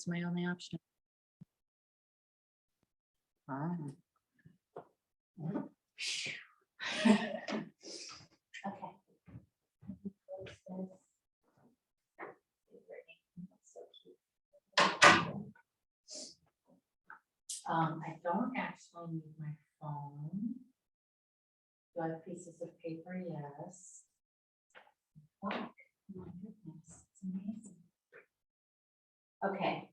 It's my only option. Oh. Okay. I don't actually need my phone. Do I have pieces of paper? Yes. Oh, my goodness, it's amazing. Okay.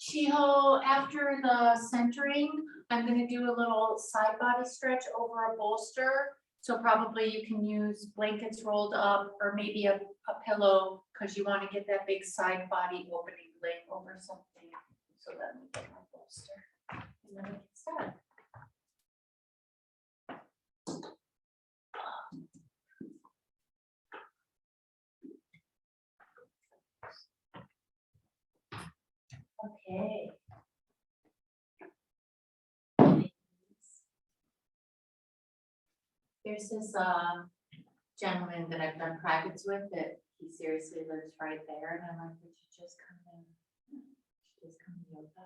Shiho, after the centering, I'm going to do a little side body stretch over a bolster. So probably you can use blankets rolled up or maybe a pillow because you want to get that big side body opening laying over something. So let me get my bolster and then we can start. Okay. There's this gentleman that I've done privates with that he seriously lives right there. And I'm like, would you just come in? Just come to yoga?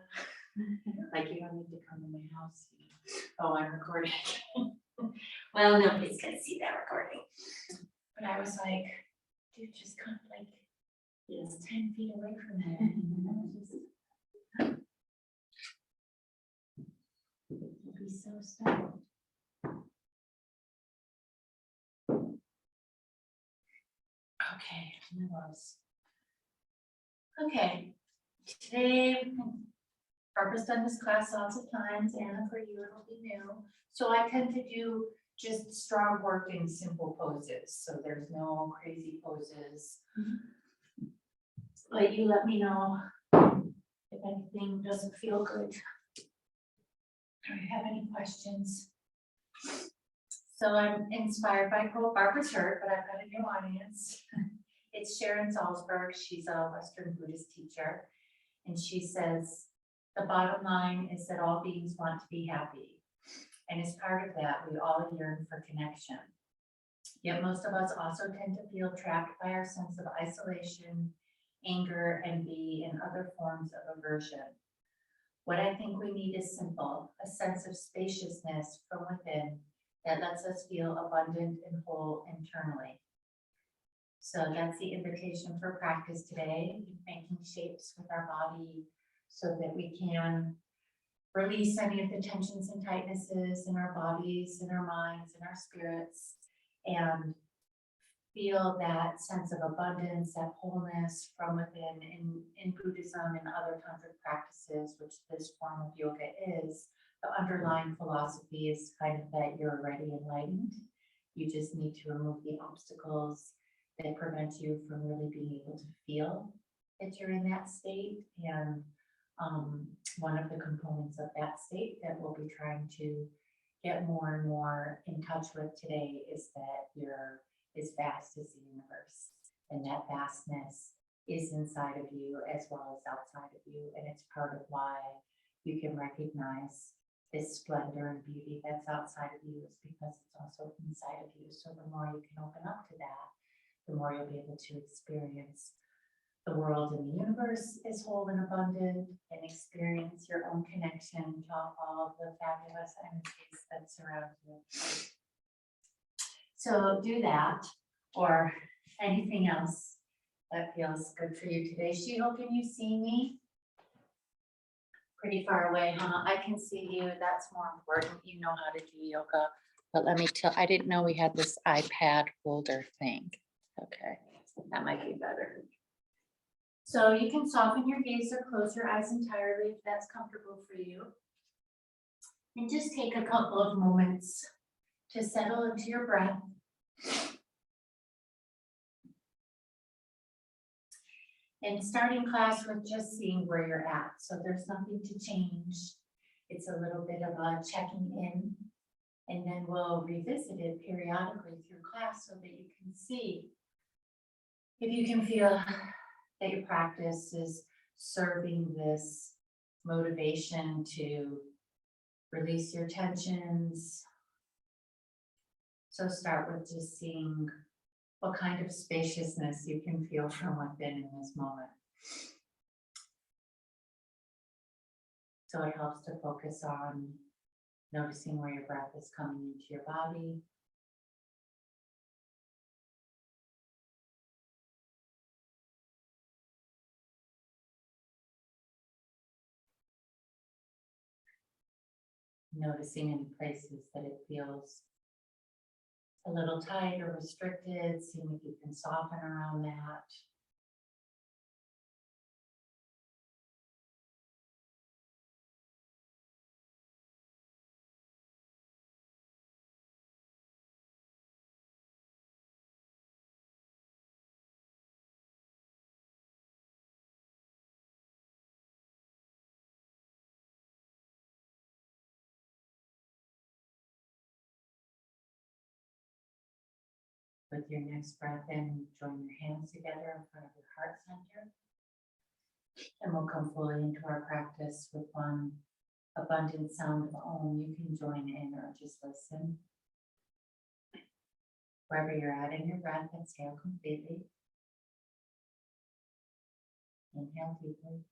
Like you don't need to come to my house. Oh, I'm recording. Well, nobody's gonna see that recording. But I was like, dude, just come like it's 10 feet away from there. You'd be so stoked. Okay, okay. Today, Barbara's done this class lots of times, Anna, for you it'll be new. So I tend to do just strong working simple poses. So there's no crazy poses. But you let me know if anything doesn't feel good. Do you have any questions? So I'm inspired by quote Barbara's heard, but I've got a new audience. It's Sharon Salzberg. She's a Western Buddhist teacher. And she says, the bottom line is that all beings want to be happy. And as part of that, we all yearn for connection. Yet most of us also tend to feel trapped by our sense of isolation, anger, envy, and other forms of aversion. What I think we need is simple, a sense of spaciousness from within that lets us feel abundant and whole internally. So that's the invitation for practice today, making shapes with our body so that we can release any of the tensions and tightnesses in our bodies, in our minds, in our spirits, and feel that sense of abundance, that wholeness from within. In Buddhism and other tantric practices, which this form of yoga is, the underlying philosophy is kind of that you're already enlightened. You just need to remove the obstacles that prevent you from really being able to feel that you're in that state. And one of the components of that state that we'll be trying to get more and more in touch with today is that you're as vast as the universe. And that vastness is inside of you as well as outside of you. And it's part of why you can recognize this splendor and beauty that's outside of you is because it's also inside of you. So the more you can open up to that, the more you'll be able to experience the world and the universe is whole and abundant, and experience your own connection to all of the fabulous energies that surround you. So do that, or anything else that feels good for you today. Shiho, can you see me? Pretty far away, huh? I can see you. That's more important. You know how to do yoga. But let me tell, I didn't know we had this iPad holder thing. Okay, that might be better. So you can soften your gaze or close your eyes entirely if that's comfortable for you. And just take a couple of moments to settle into your breath. And starting class with just seeing where you're at. So there's nothing to change. It's a little bit of a checking in. And then we'll revisit it periodically through class so that you can see if you can feel that your practice is serving this motivation to release your tensions. So start with just seeing what kind of spaciousness you can feel from within in this moment. So it helps to focus on noticing where your breath is coming into your body. Noticing any places that it feels a little tight or restricted, seeing if you can soften around that. With your next breath in, join your hands together in front of your heart center. And we'll come fully into our practice with one abundant sound of Om. You can join in or just listen. Wherever you're at in your breath, exhale completely. Inhale deeply.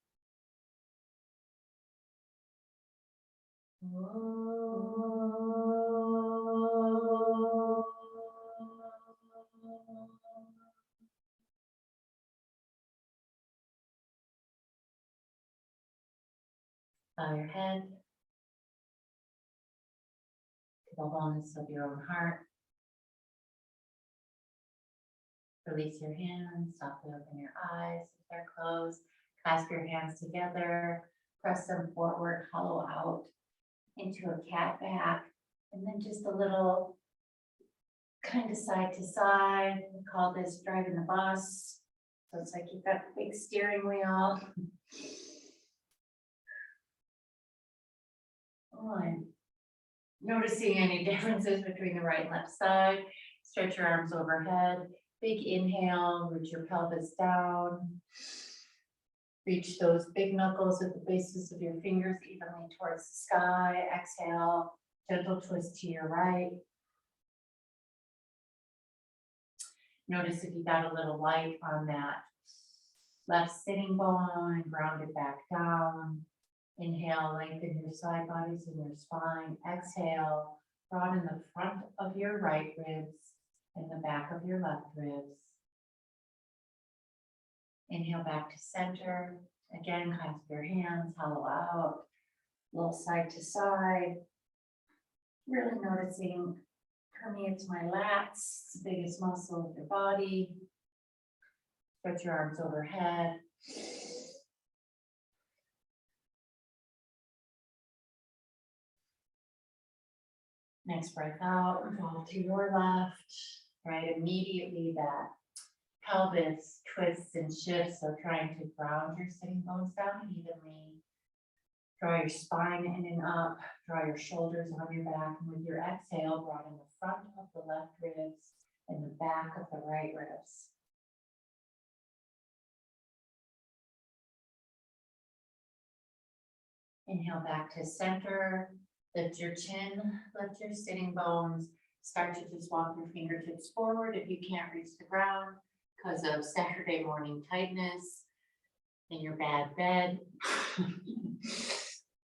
Bow your head to the wholeness of your own heart. Release your hands, softly open your eyes if they're closed. Clasp your hands together, press them forward, hollow out into a cat back, and then just a little kind of side to side. We call this driving the bus. So it's like you've got a big steering wheel. Noticing any differences between the right and left side. Stretch your arms overhead. Big inhale, root your pelvis down. Reach those big knuckles at the bases of your fingers evenly towards the sky. Exhale, gentle twist to your right. Notice if you got a little light on that left sitting bone, ground it back down. Inhale, lengthen your side bodies and your spine. Exhale, broaden the front of your right ribs and the back of your left ribs. Inhale back to center. Again, clasp your hands, hollow out, little side to side. Really noticing permeates my lats, it's the biggest muscle of your body. Stretch your arms overhead. Next breath out, revolve to your left, right? Immediately that pelvis twists and shifts, so trying to ground your sitting bones down evenly. Draw your spine in and up, draw your shoulders on your back, and with your exhale, broaden the front of the left ribs and the back of the right ribs. Inhale back to center. Lift your chin, lift your sitting bones. Start to just walk your fingertips forward if you can't reach the ground because of Saturday morning tightness in your bad bed.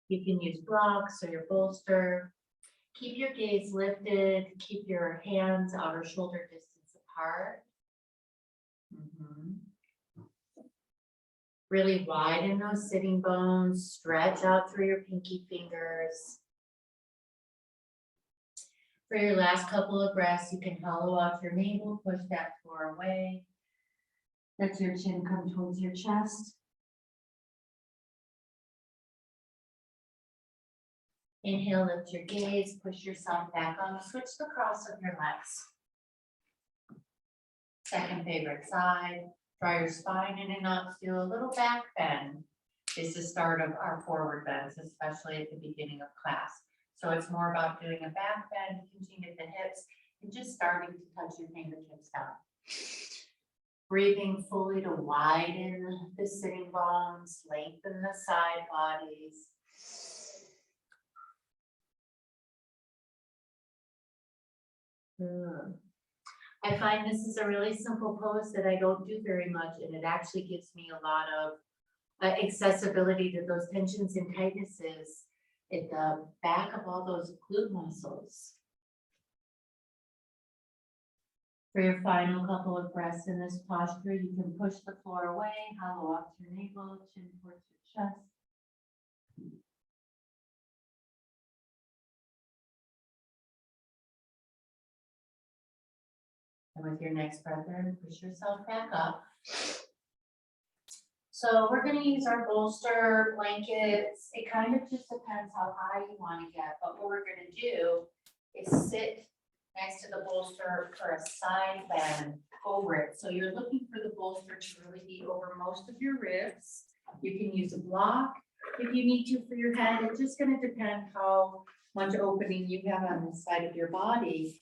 You can use blocks or your bolster. Keep your gaze lifted. Keep your hands outer shoulder distance apart. Really widen those sitting bones. Stretch out through your pinky fingers. For your last couple of breaths, you can hollow out your navel, push that floor away. Let your chin come towards your chest. Inhale, lift your gaze, push yourself back up, switch the cross of your legs. Second favorite side, draw your spine in and up, do a little back bend. This is the start of our forward bends, especially at the beginning of class. So it's more about doing a back bend, hinging at the hips, and just starting to touch your fingertips down. Breathing fully to widen the sitting bones, lengthen the side bodies. I find this is a really simple pose that I don't do very much, and it actually gives me a lot of accessibility to those tensions and tightnesses at the back of all those glute muscles. For your final couple of breaths in this posture, you can push the floor away, hollow out your navel, chin towards your chest. And with your next breath in, push yourself back up. So we're gonna use our bolster blankets. It kind of just depends how high you want to get, but what we're gonna do is sit next to the bolster for a side bend over it. So you're looking for the bolster to really be over most of your ribs. You can use a block if you need to for your head. It's just gonna depend how much opening you have on the side of your body.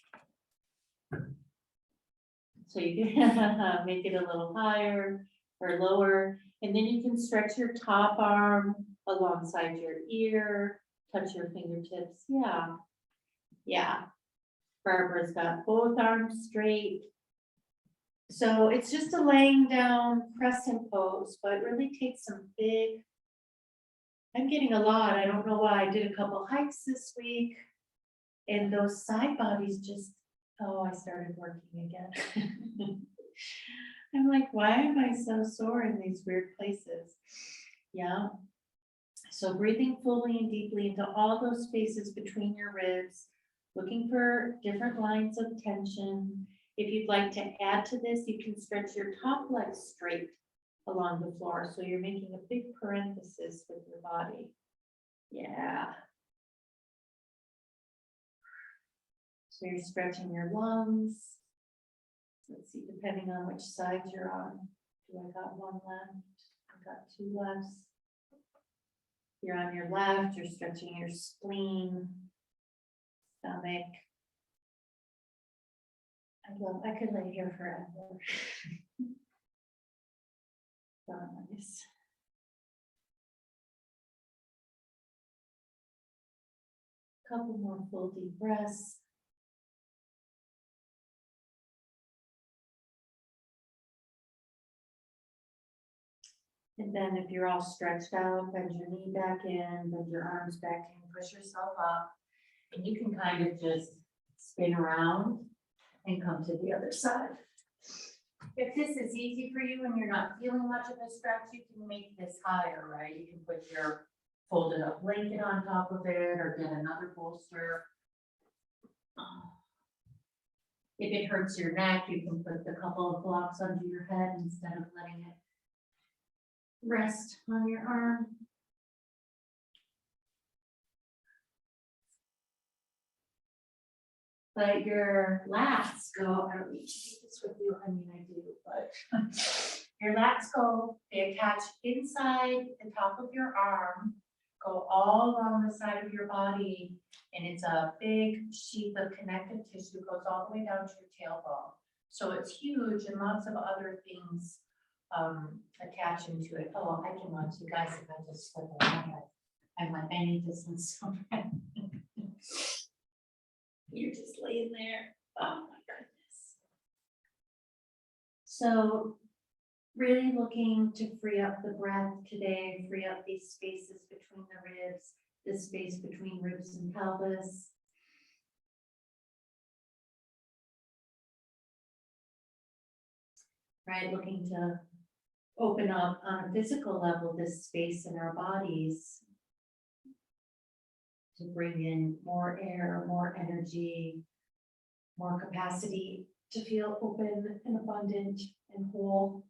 So you can make it a little higher or lower, and then you can stretch your top arm alongside your ear, touch your fingertips. Yeah. Yeah. Barbara's got both arms straight. So it's just a laying down crescent pose, but it really takes some big, I'm getting a lot. I don't know why. I did a couple hikes this week, and those side bodies just, oh, I started working again. I'm like, why am I so sore in these weird places? Yeah. So breathing fully and deeply into all those spaces between your ribs, looking for different lines of tension. If you'd like to add to this, you can stretch your top leg straight along the floor. So you're making a big parenthesis with your body. Yeah. So you're stretching your lungs. Let's see, depending on which side you're on. Do I got one left? I got two lefts. You're on your left, you're stretching your spleen, stomach. I could lay here forever. So nice. Couple more full deep breaths. And then if you're all stretched out, bend your knee back in, bend your arms back in, push yourself up. And you can kind of just spin around and come to the other side. If this is easy for you and you're not feeling much of a stretch, you can make this higher, right? You can put your folded up blanket on top of it or get another bolster. If it hurts your neck, you can put a couple of blocks under your head instead of letting it rest on your arm. But your lats go, I don't need to do this with you, I mean, I do, but your lats go, they attach inside the top of your arm, go all along the side of your body, and it's a big sheath of connective tissue, goes all the way down to your tailbone. So it's huge and lots of other things attach into it. Oh, I can watch you guys if I just slip around. I went any distance. You're just laying there. Oh my goodness. So really looking to free up the breath today, free up these spaces between the ribs, this space between ribs and pelvis. Right, looking to open up on a physical level this space in our bodies to bring in more air, more energy, more capacity to feel open and abundant and whole.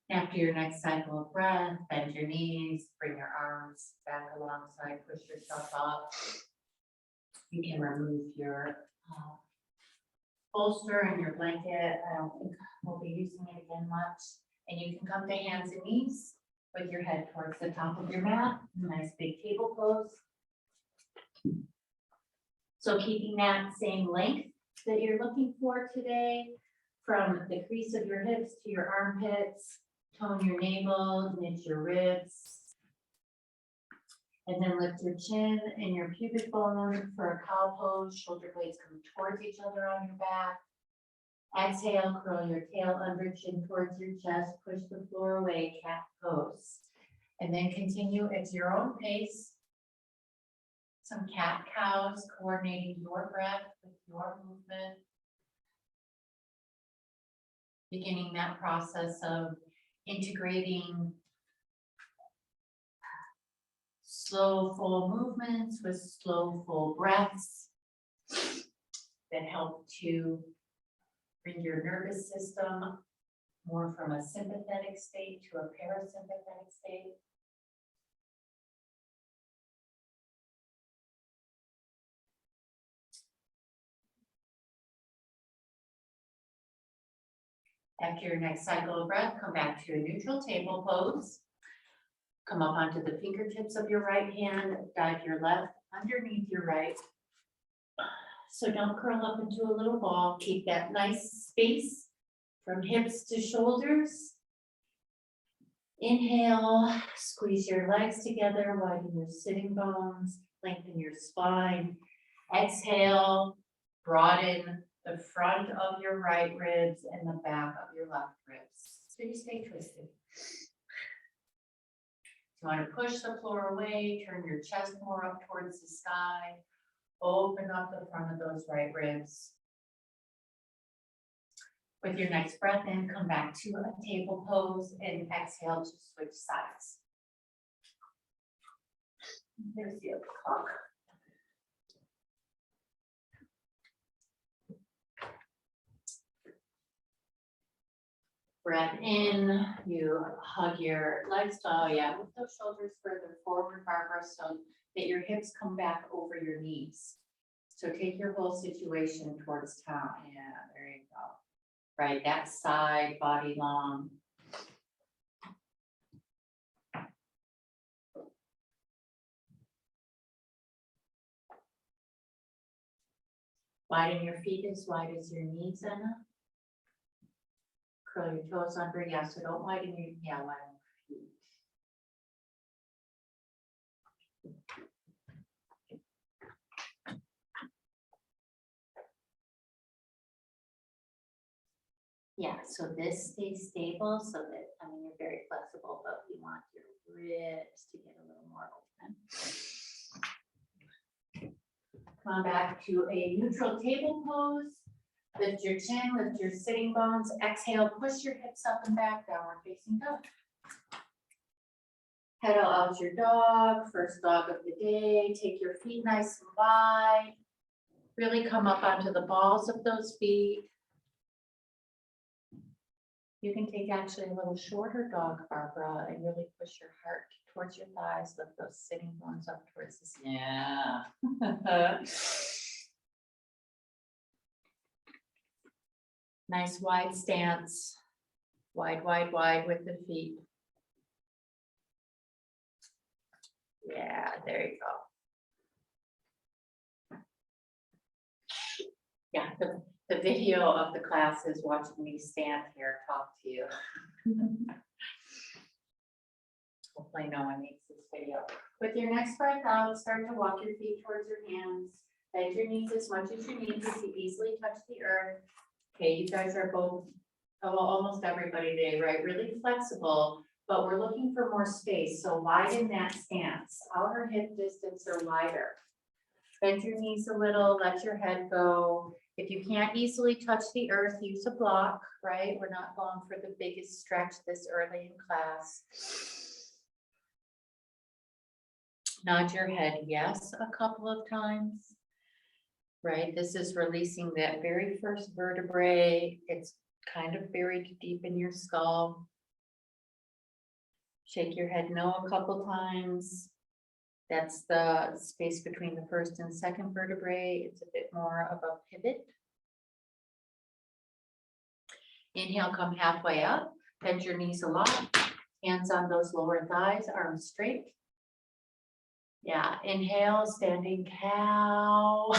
After your next cycle of breath, bend your knees, bring your arms back alongside, push yourself up. You can remove your bolster and your blanket. I don't think we'll be using it again much. And you can come to hands and knees with your head towards the top of your mat. Nice big table pose. So keeping that same length that you're looking for today, from the crease of your hips to your armpits, tone your navel, knit your ribs. And then lift your chin and your pubic bone for a cow pose, shoulder blades come towards each other on your back. Exhale, curl your tail under chin towards your chest, push the floor away, cat pose. And then continue at your own pace. Some cat cows, coordinating your breath with your movement. Beginning that process of integrating slow, full movements with slow, full breaths that help to bring your nervous system more from a sympathetic state to a parasympathetic state. After your next cycle of breath, come back to a neutral table pose. Come up onto the fingertips of your right hand, dive your left underneath your right. So don't curl up into a little ball. Keep that nice space from hips to shoulders. Inhale, squeeze your legs together, widen your sitting bones, lengthen your spine. Exhale, broaden the front of your right ribs and the back of your left ribs. So you stay twisted. You want to push the floor away, turn your chest more up towards the sky, open up the front of those right ribs. With your next breath in, come back to a table pose and exhale to switch sides. There's the other clock. Breath in, you hug your legs, move those shoulders further forward, Barbara, so that your hips come back over your knees. So take your whole situation towards town. Yeah, there you go. Right, that side, body long. Widen your feet as wide as your knees, Anna. Curl your toes under, so don't widen your, widen your feet. So this stays stable so that, you're very flexible, but we want your ribs to get a little more open. Come on back to a neutral table pose. Lift your chin, lift your sitting bones. Exhale, push your hips up and back, downward facing dog. Pedal out your dog, first dog of the day. Take your feet nice and wide. Really come up onto the balls of those feet. You can take actually a little shorter dog, Barbara, and really push your heart towards your thighs. Lift those sitting bones up towards the ceiling. Yeah. Nice wide stance. Wide, wide, wide with the feet. Yeah, there you go. Yeah, the video of the class is watching me stand here, talk to you. Hopefully no one needs this video. With your next breath out, start to walk your feet towards your hands. Bend your knees as much as you need to easily touch the earth. Okay, you guys are both, almost everybody today, right? Really flexible, but we're looking for more space. So widen that stance. Outer hip distance or wider. Bend your knees a little, let your head go. If you can't easily touch the earth, use a block, right? We're not going for the biggest stretch this early in class. Nod your head yes a couple of times, right? This is releasing that very first vertebrae. It's kind of buried deep in your skull. Shake your head no a couple times. That's the space between the first and second vertebrae. It's a bit more of a pivot. Inhale, come halfway up. Bend your knees a lot. Hands on those lower thighs, arms straight. Yeah, inhale, standing cow.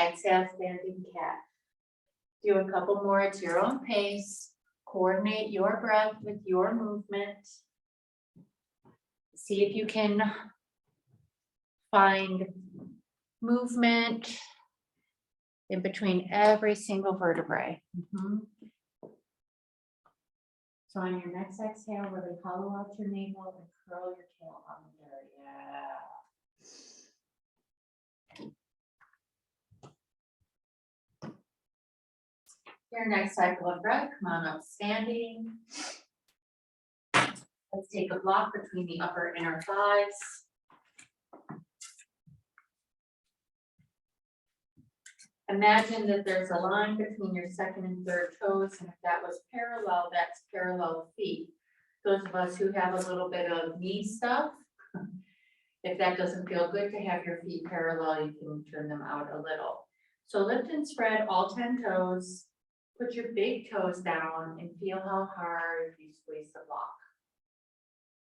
Exhale, standing cat. Do a couple more at your own pace. Coordinate your breath with your movement. See if you can find movement in between every single vertebrae. So on your next exhale, really hollow out your navel and curl your tail under. Yeah. Your next cycle of breath, come on up standing. Let's take a block between the upper and inner thighs. Imagine that there's a line between your second and third toes, and if that was parallel, that's parallel feet. Those of us who have a little bit of knee stuff, if that doesn't feel good to have your feet parallel, you can turn them out a little. So lift and spread all 10 toes, put your big toes down and feel how hard you squeeze the block.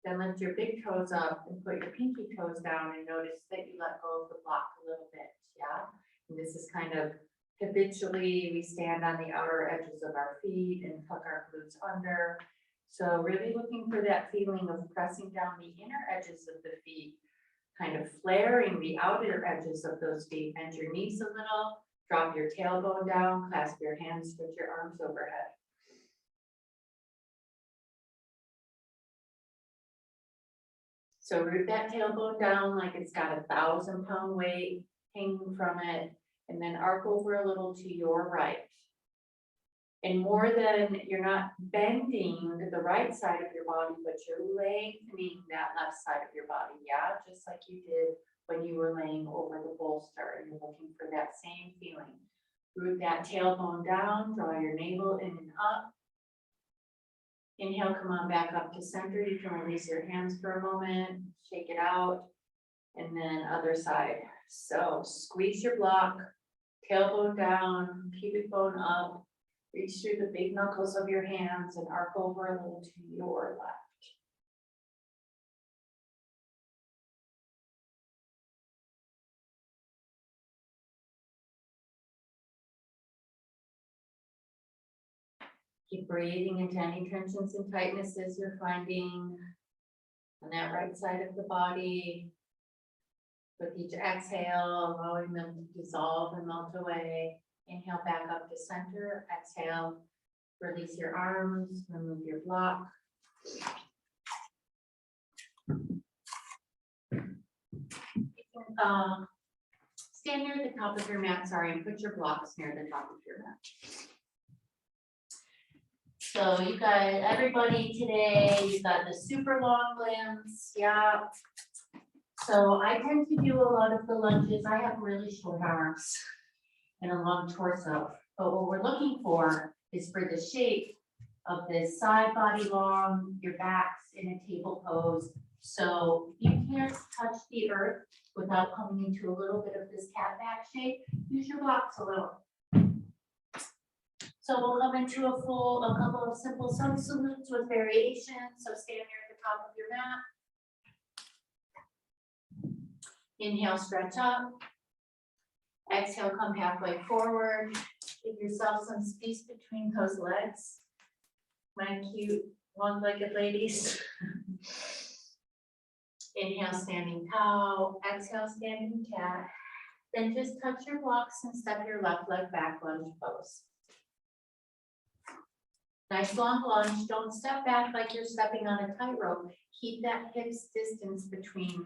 Then lift your big toes up and put your pinky toes down and notice that you let go of the block a little bit, yeah? And this is kind of habitually, we stand on the outer edges of our feet and tuck our glutes under. So really looking for that feeling of pressing down the inner edges of the feet, kind of flaring the outer edges of those feet. Bend your knees a little, drop your tailbone down, clasp your hands, put your arms overhead. So root that tailbone down like it's got 1,000-pound weight hanging from it, and then arc over a little to your right. And more than, you're not bending the right side of your body, but you're lengthening that left side of your body, yeah? Just like you did when you were laying over the bolster. You're looking for that same feeling. Root that tailbone down, draw your navel in and up. Inhale, come on back up to center. You can release your hands for a moment, shake it out, and then other side. So squeeze your block, tailbone down, pubic bone up, reach through the big knuckles of your hands and arc over a little to your left. Keep breathing into any tensions and tightnesses you're finding on that right side of the body. With each exhale, allowing them to dissolve and melt away. Inhale back up to center. Exhale, release your arms, remove your block. Stand near the top of your mat, and put your blocks near the top of your mat. So you guys, everybody today, you got the super long limbs, yeah. So I tend to do a lot of the lunges. I have really short arms and a long torso, but what we're looking for is for the shape of this side body long, your back's in a table pose. So you can't touch the earth without coming into a little bit of this cat back shape. Use your blocks a little. So we'll come into a couple of simple sun salutes with variations. So stand near the top of your mat. Inhale, stretch up. Exhale, come halfway forward. Give yourself some space between those legs. My cute long-legged ladies. Inhale, standing cow. Exhale, standing cat. Then just touch your blocks and step your left leg back, lunge pose. Nice long lunge. Don't step back like you're stepping on a tightrope. Keep that hips distance between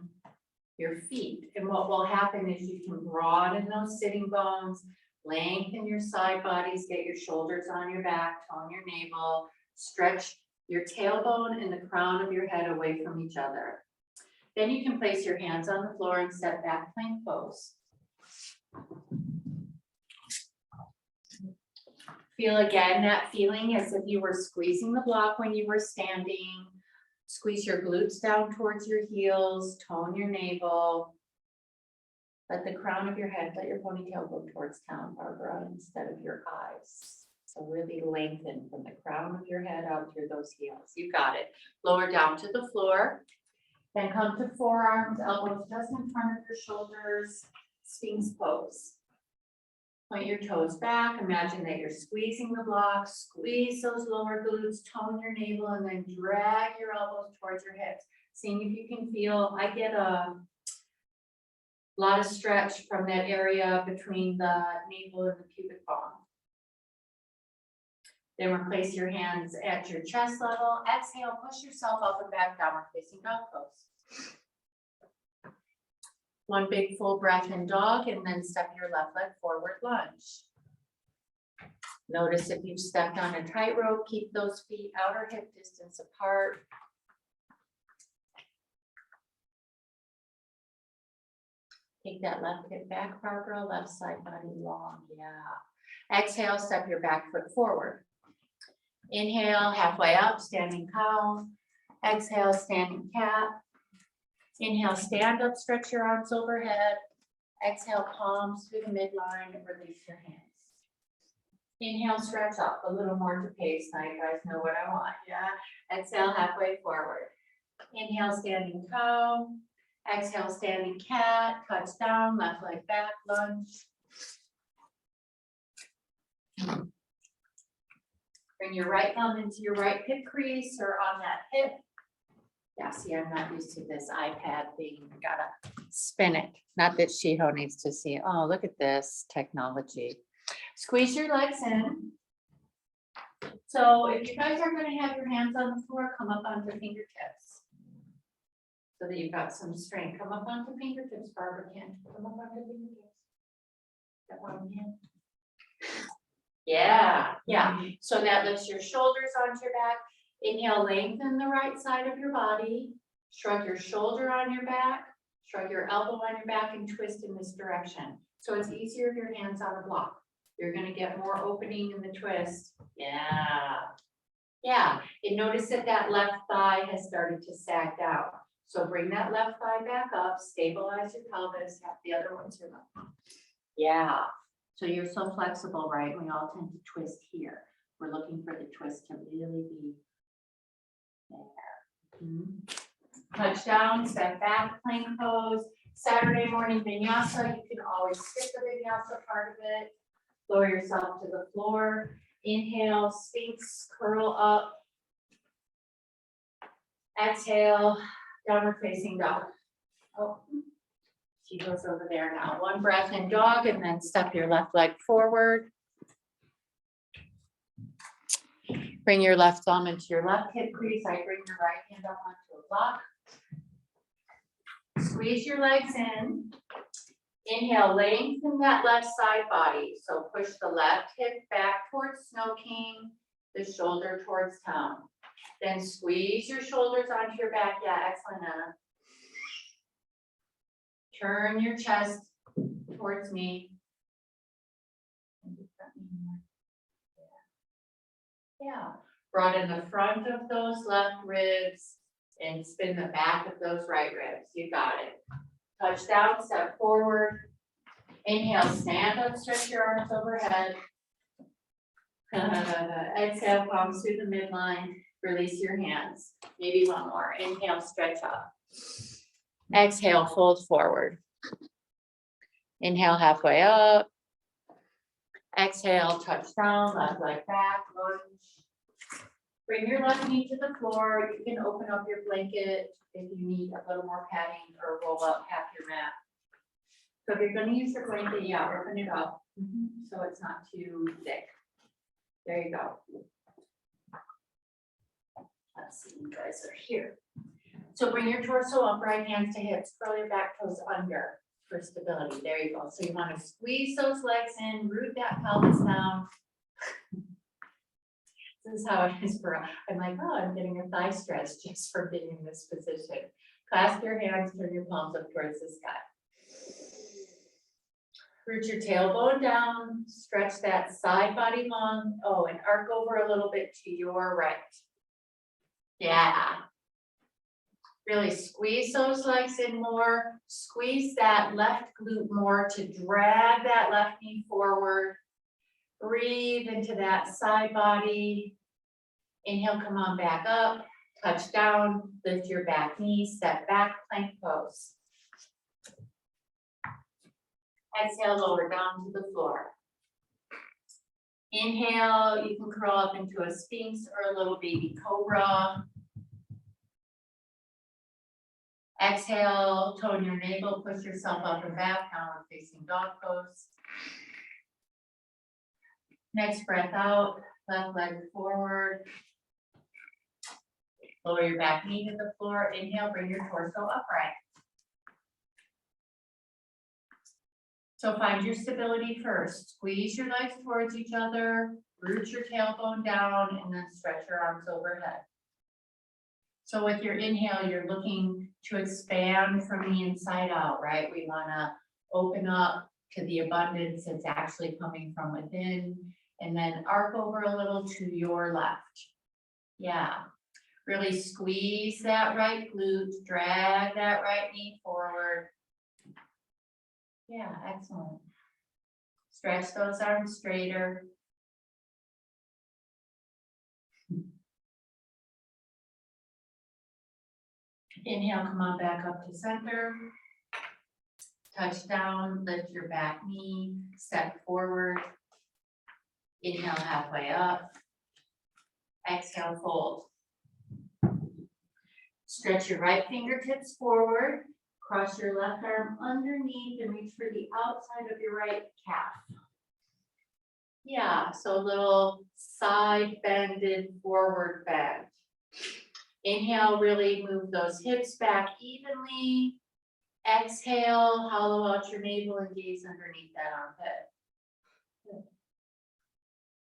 your feet. And what will happen is you can broaden those sitting bones, lengthen your side bodies, get your shoulders on your back, tone your navel, stretch your tailbone and the crown of your head away from each other. Then you can place your hands on the floor and step back, plank pose. Feel again that feeling as if you were squeezing the block when you were standing. Squeeze your glutes down towards your heels, tone your navel. Let the crown of your head, let your ponytail go towards town, Barbara, instead of your eyes. So really lengthen from the crown of your head out through those heels. You got it. Lower down to the floor. Then come to forearms, elbows just in front of your shoulders, Sphinx pose. Point your toes back, imagine that you're squeezing the blocks, squeeze those lower glutes, tone your navel, and then drag your elbows towards your hips. Seeing if you can feel, I get a lot of stretch from that area between the navel and the pubic bone. Then replace your hands at your chest level. Exhale, push yourself up and back, downward facing dog pose. One big full breath in dog, and then step your left leg forward, lunge. Notice if you've stepped on a tightrope, keep those feet outer hip distance apart. Take that left hip back, Barbara, left side body long, yeah. Exhale, step your back foot forward. Inhale, halfway up, standing cow. Exhale, standing cat. Inhale, stand up, stretch your arms overhead. Exhale, palms through the midline and release your hands. Inhale, stretch up, a little more to pace. Now you guys know what I want, yeah? Exhale, halfway forward. Inhale, standing cow. Exhale, standing cat, touch down, left leg back, lunge. Bring your right thumb into your right hip crease or on that hip. Yeah, see, I'm not used to this iPad thing. Gotta spin it. Not that Shiho needs to see. Oh, look at this technology. Squeeze your legs in. So if you guys are going to have your hands on the floor, come up onto fingertips. So that you've got some strength. Come up onto fingertips, Barbara can. Come up onto fingertips. That one hand. Yeah, yeah. So that lifts your shoulders onto your back. Inhale, lengthen the right side of your body. Shrug your shoulder on your back. Shrug your elbow on your back and twist in this direction. So it's easier if your hands on a block. You're going to get more opening in the twist. Yeah. Yeah. And notice that that left thigh has started to sag down. So bring that left thigh back up, stabilize your pelvis, have the other one turn up. Yeah. So you're so flexible, right? We all tend to twist here. We're looking for the twist to really be there. Touch down, step back, plank pose. Saturday morning vinyasa. You can always skip the vinyasa part of it. Lower yourself to the floor. Inhale, Sphinx, curl up. Exhale, downward facing dog. Oh, she goes over there now. One breath in dog and then step your left leg forward. Bring your left thumb into your left hip crease. I bring your right hand up onto a block. Squeeze your legs in. Inhale, lengthen that left side body. So push the left hip back towards Snow King, the shoulder towards town. Then squeeze your shoulders onto your back. Yeah, excellent, Anna. Turn your chest towards me. Yeah, broaden the front of those left ribs and spin the back of those right ribs. You got it. Touch down, step forward. Inhale, stand up, stretch your arms overhead. Exhale, palms through the midline. Release your hands. Maybe one more. Inhale, stretch up. Exhale, fold forward. Inhale, halfway up. Exhale, touch down, left leg back, lunge. Bring your left knee to the floor. You can open up your blanket if you need a little more padding or roll up half your mat. So if you're going to use your blanket, yeah, open it up so it's not too thick. There you go. Let's see, you guys are here. So bring your torso up, right hands to hips, curl your back toes under for stability. There you go. So you want to squeeze those legs in, root that pelvis down. This is how it is for, I'm like, oh, I'm getting a thigh stretch just for being in this position. Clasp your hands, turn your palms up towards the sky. Root your tailbone down, stretch that side body long. Oh, and arc over a little bit to your right. Yeah. Really squeeze those legs in more. Squeeze that left glute more to drag that left knee forward. Breathe into that side body. Inhale, come on back up. Touch down, lift your back knee, step back, plank pose. Exhale, lower down to the floor. Inhale, you can curl up into a sphinx or a little baby cobra. Exhale, tone your navel, push yourself up and back, downward facing dog pose. Next breath out, left leg forward. Lower your back knee to the floor. Inhale, bring your torso upright. So find your stability first. Squeeze your legs towards each other, root your tailbone down, and then stretch your arms overhead. So with your inhale, you're looking to expand from the inside out, right? We want to open up to the abundance that's actually coming from within, and then arc over a little to your left. Yeah. Really squeeze that right glute, drag that right knee forward. Yeah, excellent. Stretch those arms straighter. Inhale, come on back up to center. Touch down, lift your back knee, step forward. Inhale, halfway up. Exhale, fold. Stretch your right fingertips forward. Cross your left arm underneath and reach for the outside of your right calf. Yeah, so a little side bended forward bend. Inhale, really move those hips back evenly. Exhale, hollow out your navel and gaze underneath that armpit.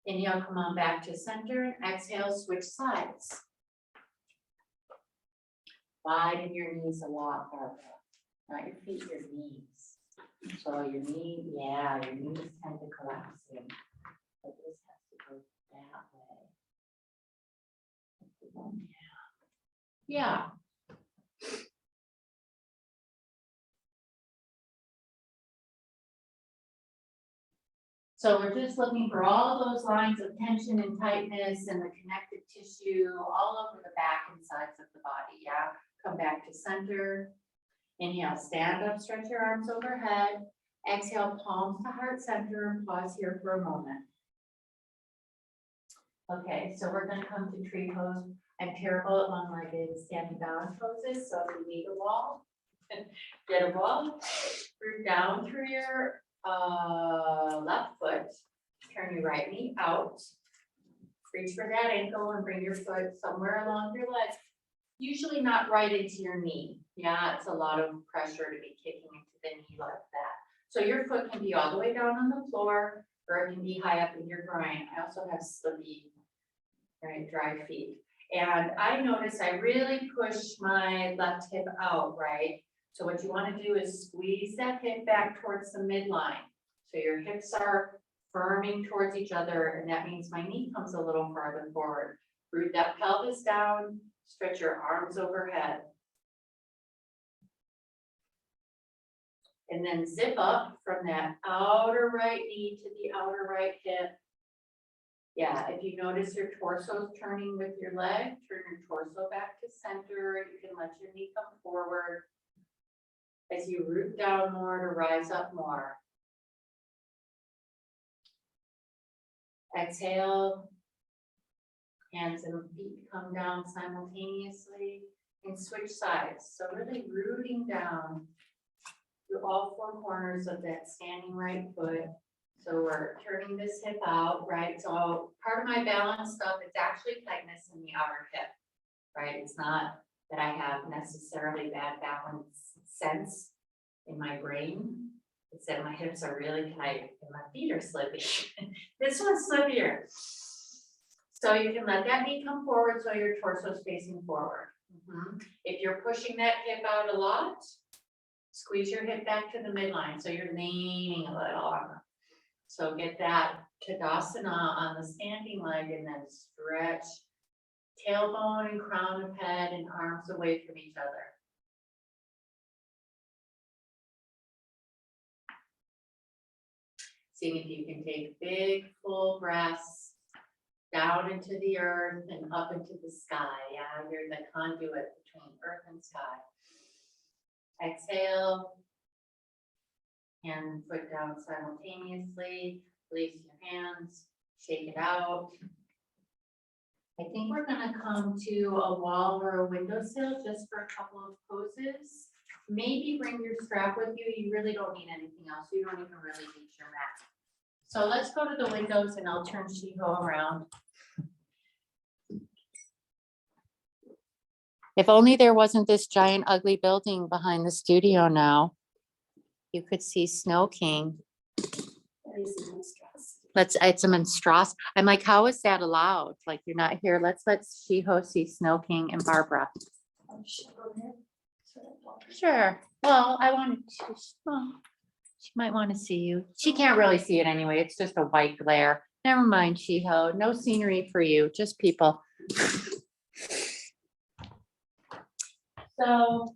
Inhale, come on back to center. Exhale, switch sides. Widen your knees a lot, Barbara. Not your feet, your knees. So your knee, yeah, your knees tend to collapse in. But this has to go that way. Yeah. So we're just looking for all those lines of tension and tightness and the connective tissue all over the back and sides of the body, yeah? Come back to center. Inhale, stand up, stretch your arms overhead. Exhale, palms to heart center, and pause here for a moment. Okay, so we're gonna come to tree pose. I'm terrible at one-legged standing down poses, so if you need a wall, get a wall. Root down through your left foot, turn your right knee out. Reach for that ankle and bring your foot somewhere along your leg. Usually not right into your knee. Yeah, it's a lot of pressure to be kicking into the knee like that. So your foot can be all the way down on the floor, or it can be high up in your groin. I also have slippy, right, dry feet. And I notice I really push my left hip out, right? So what you want to do is squeeze that hip back towards the midline. So your hips are firming towards each other, and that means my knee comes a little farther forward. Root that pelvis down, stretch your arms overhead. And then zip up from that outer right knee to the outer right hip. Yeah, if you notice your torso's turning with your leg, turn your torso back to center. You can let your knee come forward as you root down more to rise up more. Exhale, hands and feet come down simultaneously and switch sides. So really rooting down through all four corners of that standing right foot. So we're turning this hip out, right? So part of my balance stuff, it's actually tightness in the outer hip, right? It's not that I have necessarily bad balance sense in my brain. It's that my hips are really tight and my feet are slippy. This one's slippier. So you can let that knee come forward so your torso is facing forward. If you're pushing that hip out a lot, squeeze your hip back to the midline so you're leaning a little on. So get that Tadasana on the standing leg and then stretch tailbone and crown of head and arms away from each other. Seeing if you can take big full breaths down into the earth and up into the sky. Yeah, you're the conduit between earth and sky. Exhale. Hand and foot down simultaneously. Release your hands. Shake it out. I think we're gonna come to a wall or a windowsill just for a couple of poses. Maybe bring your strap with you. You really don't need anything else. You don't even really need your mat. So let's go to the windows and I'll turn Shiho around. If only there wasn't this giant ugly building behind the studio now. You could see Snow King. It's a monstrosity. I'm like, how is that allowed? Like, you're not here. Let's let Shiho see Snow King and Barbara. Sure. Well, I wanted to. Oh, she might want to see you. She can't really see it anyway. It's just a white glare. Never mind, Shiho. No scenery for you, just people. So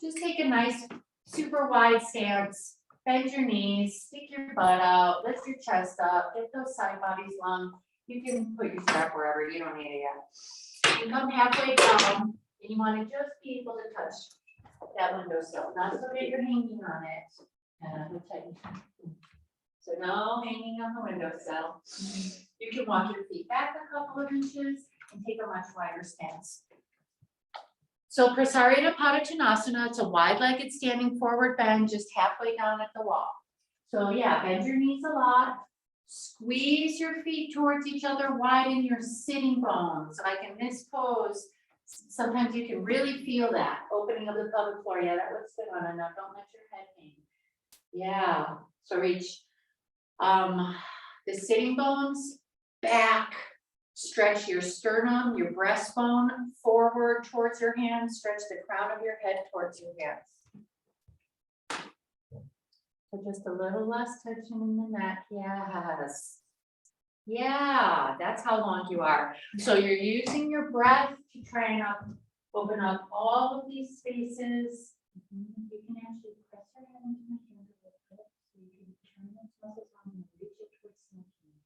just take a nice super wide stance. Bend your knees, stick your butt out, lift your chest up, get those side bodies long. You can put your strap wherever, you don't need it yet. You come halfway down and you want to just be able to touch that windowsill, not so that you're hanging on it. So no hanging on the windowsill. You can walk your feet back a couple of inches and take a much wider stance. So Prasarita Patatunasana, it's a wide-legged standing forward bend, just halfway down at the wall. So yeah, bend your knees a lot. Squeeze your feet towards each other, widen your sitting bones. Like in this pose, sometimes you can really feel that opening of the pelvic floor. Yeah, that looks good on it. Now don't let your head hang. Yeah, so reach the sitting bones back. Stretch your sternum, your breastbone forward towards your hands. Stretch the crown of your head towards your hands. So just a little less touching in the neck. Yes. Yeah, that's how long you are. So you're using your breath to try and open up all of these spaces. You can actually press your head into my hand a little bit so you can turn those muscles on and reach it towards the knee.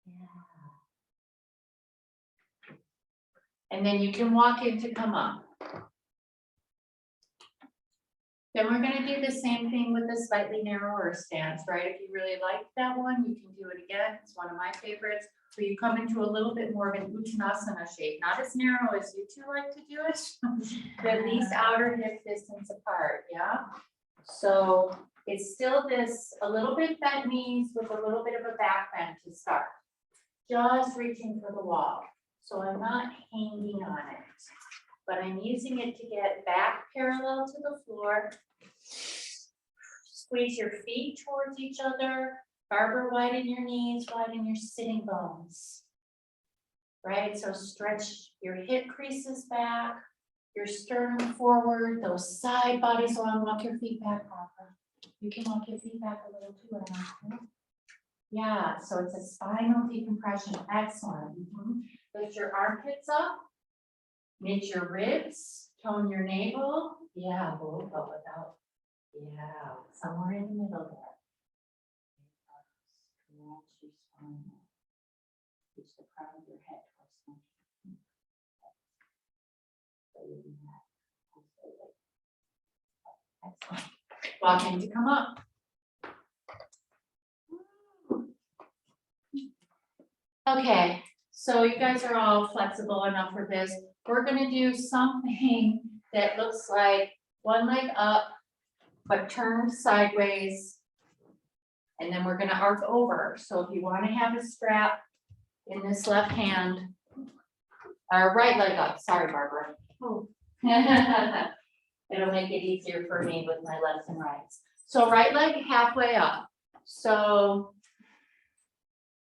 Yeah. And then you can walk in to come up. Then we're going to do the same thing with the slightly narrower stance, right? If you really like that one, you can do it again. It's one of my favorites. So you come into a little bit more of an Uttanasana shape, not as narrow as you two like to do it, but at least outer hip distance apart, yeah? So it's still this, a little bit bent knees with a little bit of a back bend to start. Just reaching for the wall. So I'm not hanging on it, but I'm using it to get back parallel to the floor. Squeeze your feet towards each other. Barbara, widen your knees, widen your sitting bones. Right, so stretch your hip creases back, your sternum forward, those side bodies long. Walk your feet back, Barbara. You can walk your feet back a little too. Yeah, so it's a spinal decompression. Excellent. Lift your armpits up, knit your ribs, tone your navel. Yeah, we'll go without. Yeah, somewhere in the middle there. Stretch your spine. Reach the crown of your head towards the excellent. Walk in to come up. Okay, so you guys are all flexible enough for this. We're gonna do something that looks like one leg up, but turned sideways. And then we're gonna arc over. So if you wanna have a strap in this left hand, or right leg up, sorry, Barbara. Oh. It'll make it easier for me with my lefts and rights. So right leg halfway up. So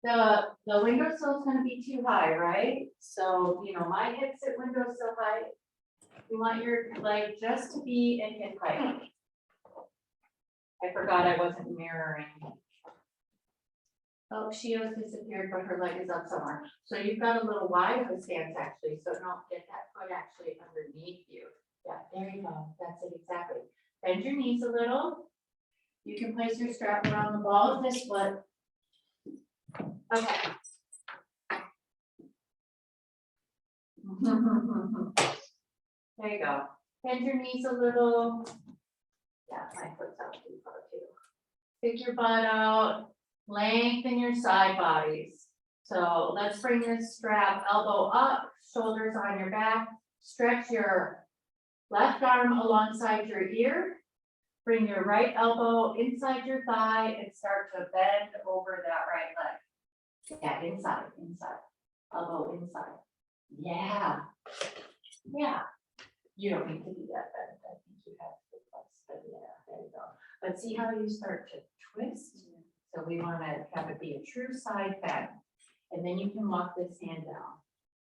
the windowsill is going to be too high, right? So, you know, my hips at windowsill height. You want your leg just to be in hip height. I forgot I wasn't mirroring. Oh, Shio's disappeared, but her leg is up somewhere. So you've got a little wide of a stance actually, so don't get that foot actually underneath you. Yeah, there you go. That's it exactly. Bend your knees a little. You can place your strap around the ball of this foot. Okay. There you go. Bend your knees a little. Yeah, my foot's out too far too. Stick your butt out, lengthen your side bodies. So let's bring your strap, elbow up, shoulders on your back. Stretch your left arm alongside your ear. Bring your right elbow inside your thigh and start to bend over that right leg. Yeah, inside, elbow inside. Yeah. Yeah. You don't need to do that bend. I think you have to flex, but yeah, there you go. But see how you start to twist? So we want to have it be a true side bend. And then you can walk this hand down.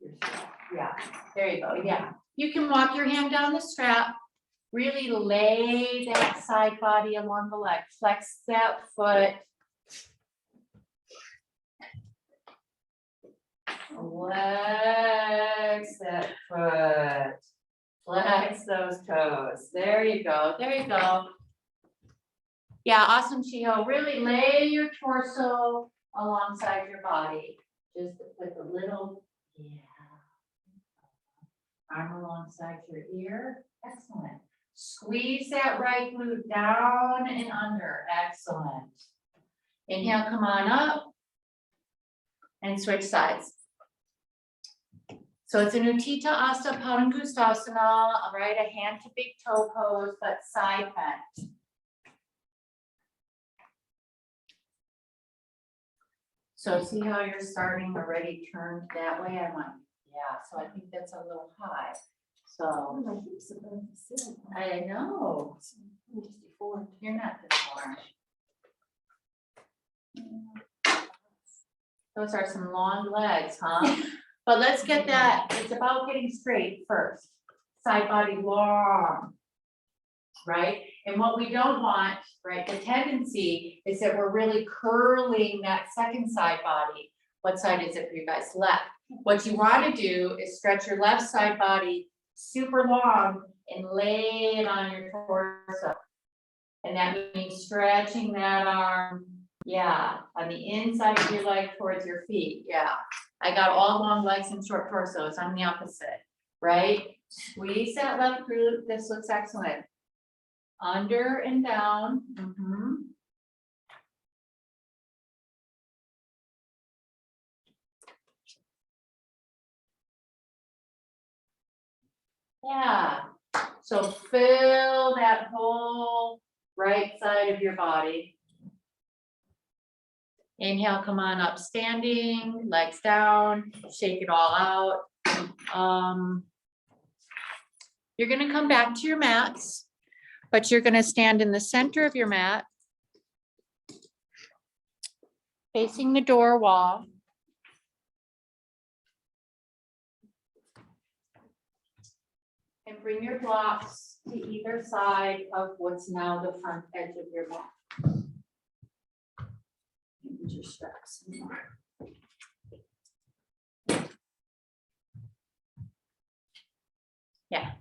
Your strap. Yeah, there you go. Yeah. You can walk your hand down the strap. Really lay that side body along the leg. Flex that foot. Flex that foot. Flex those toes. There you go. There you go. Yeah, awesome, Chiho. Really lay your torso alongside your body. Just with a little, yeah. Arm alongside your ear. Excellent. Squeeze that right glute down and under. Excellent. Inhale, come on up. And switch sides. So it's an Utthita Padanusasana, all right, a hand to big toe pose, but side bend. So see how you're starting already turned that way? I'm like, yeah, so I think that's a little high. So I know. You're not deformed. Those are some long legs, huh? But let's get that. It's about getting straight first. Side body long, right? And what we don't want, right? The tendency is that we're really curling that second side body. What side is it for you guys? Left. What you want to do is stretch your left side body super long and lay it on your torso. And that means stretching that arm, yeah, on the inside of your leg towards your feet, yeah. I got all long legs and short torsos. I'm the opposite, right? Squeeze that left glute. This looks excellent. Under and down. Yeah. So fill that whole right side of your body. Inhale, come on up, standing, legs down, shake it all out. You're gonna come back to your mats, but you're gonna stand in the center of your mat, facing the door wall. And bring your blocks to either side of what's now the front edge of your mat. Use your straps more. Yeah,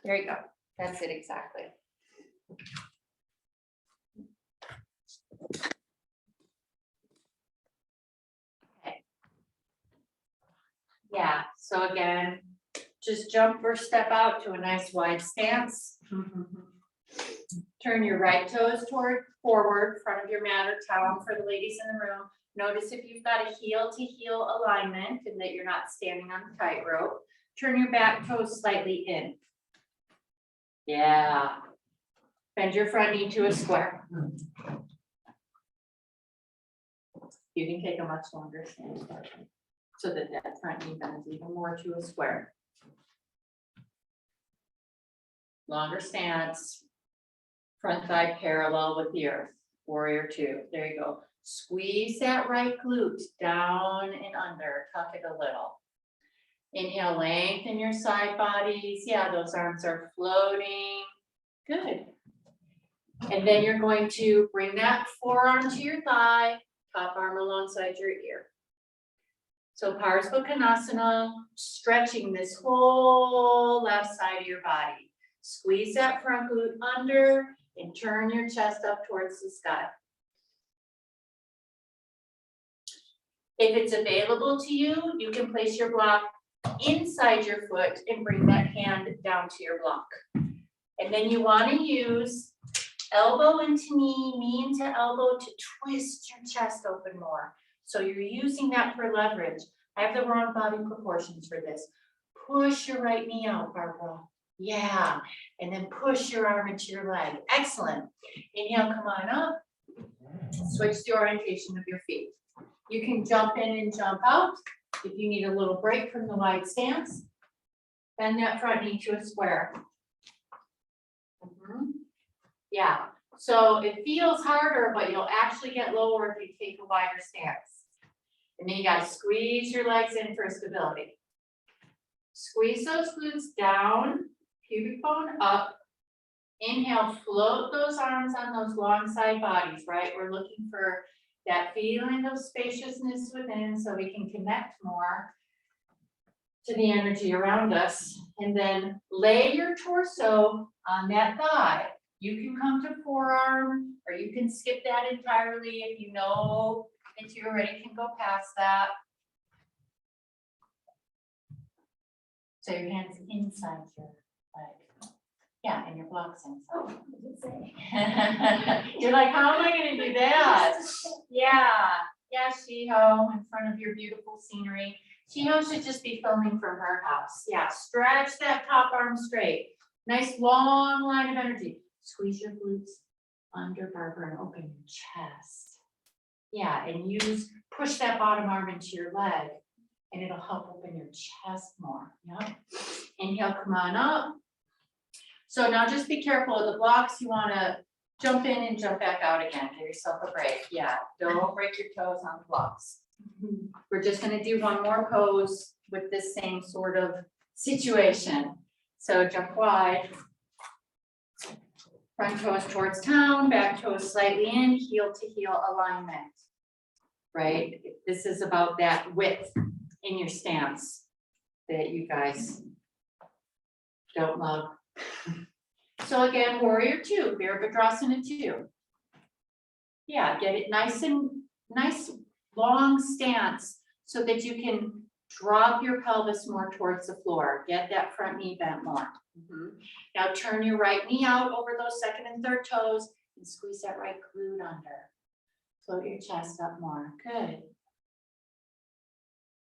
there you go. That's it exactly. Okay. Yeah, so again, just jump or step out to a nice wide stance. Turn your right toes forward, front of your mat or towel for the ladies in the room. Notice if you've got a heel to heel alignment and that you're not standing on the tightrope. Turn your back toes slightly in. Yeah. Bend your front knee to a square. You can take a much longer stance so that that front knee bends even more to a square. Longer stance. Front thigh parallel with the earth. Warrior two. There you go. Squeeze that right glute down and under. Tuck it a little. Inhale, lengthen your side bodies. Yeah, those arms are floating. Good. And then you're going to bring that forearm to your thigh, top arm alongside your ear. So Prasarita, stretching this whole left side of your body. Squeeze that front glute under and turn your chest up towards the sky. If it's available to you, you can place your block inside your foot and bring that hand down to your block. And then you want to use elbow into knee into elbow to twist your chest open more. So you're using that for leverage. I have the wrong body proportions for this. Push your right knee out, Barbara. Yeah, and then push your arm into your leg. Excellent. Inhale, come on up. Switch the orientation of your feet. You can jump in and jump out. If you need a little break from the wide stance, bend that front knee to a square. Yeah, so it feels harder, but you'll actually get lower if you take a wider stance. And then you gotta squeeze your legs in for stability. Squeeze those glutes down, pubic bone up. Inhale, float those arms on those long side bodies, right? We're looking for that feeling of spaciousness within so we can connect more to the energy around us. And then lay your torso on that thigh. You can come to forearm, or you can skip that entirely if you know that you already can go past that. So your hands inside your leg. Yeah, and your blocks inside. Oh, what did it say? You're like, how am I gonna do that? Yeah, Shiho, in front of your beautiful scenery. Shiho should just be filming from her house. Yeah, stretch that top arm straight. Nice long line of energy. Squeeze your glutes under Barbara and open your chest. Yeah, and push that bottom arm into your leg and it'll help open your chest more. Yeah. Inhale, come on up. So now just be careful of the blocks. You want to jump in and jump back out again. Give yourself a break. Yeah, don't break your toes on the blocks. We're just going to do one more pose with this same sort of situation. So jump wide. Front toes towards town, back toes slightly in, heel to heel alignment. Right? This is about that width in your stance that you guys don't love. So again, warrior two, Virabhadrasana 2. Yeah, get it nice long stance so that you can drop your pelvis more towards the floor. Get that front knee bent more. Now turn your right knee out over those second and third toes and squeeze that right glute under. Float your chest up more. Good.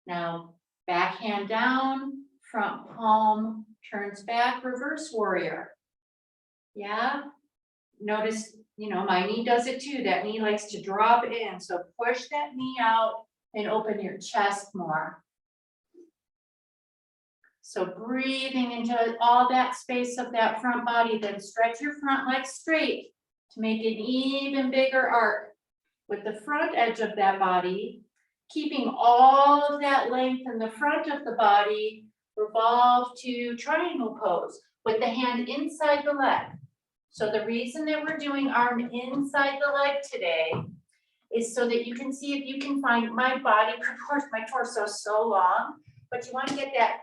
Now back hand down, front palm turns back, reverse warrior. Yeah. Notice, my knee does it too. That knee likes to drop in. So push that knee out and open your chest more. So breathing into all that space of that front body, then stretch your front leg straight to make an even bigger arc with the front edge of that body, keeping all of that length in the front of the body. Revolve to triangle pose with the hand inside the leg. So the reason that we're doing arm inside the leg today is so that you can see if you can find my body proportion. My torso is so long, but you want to get that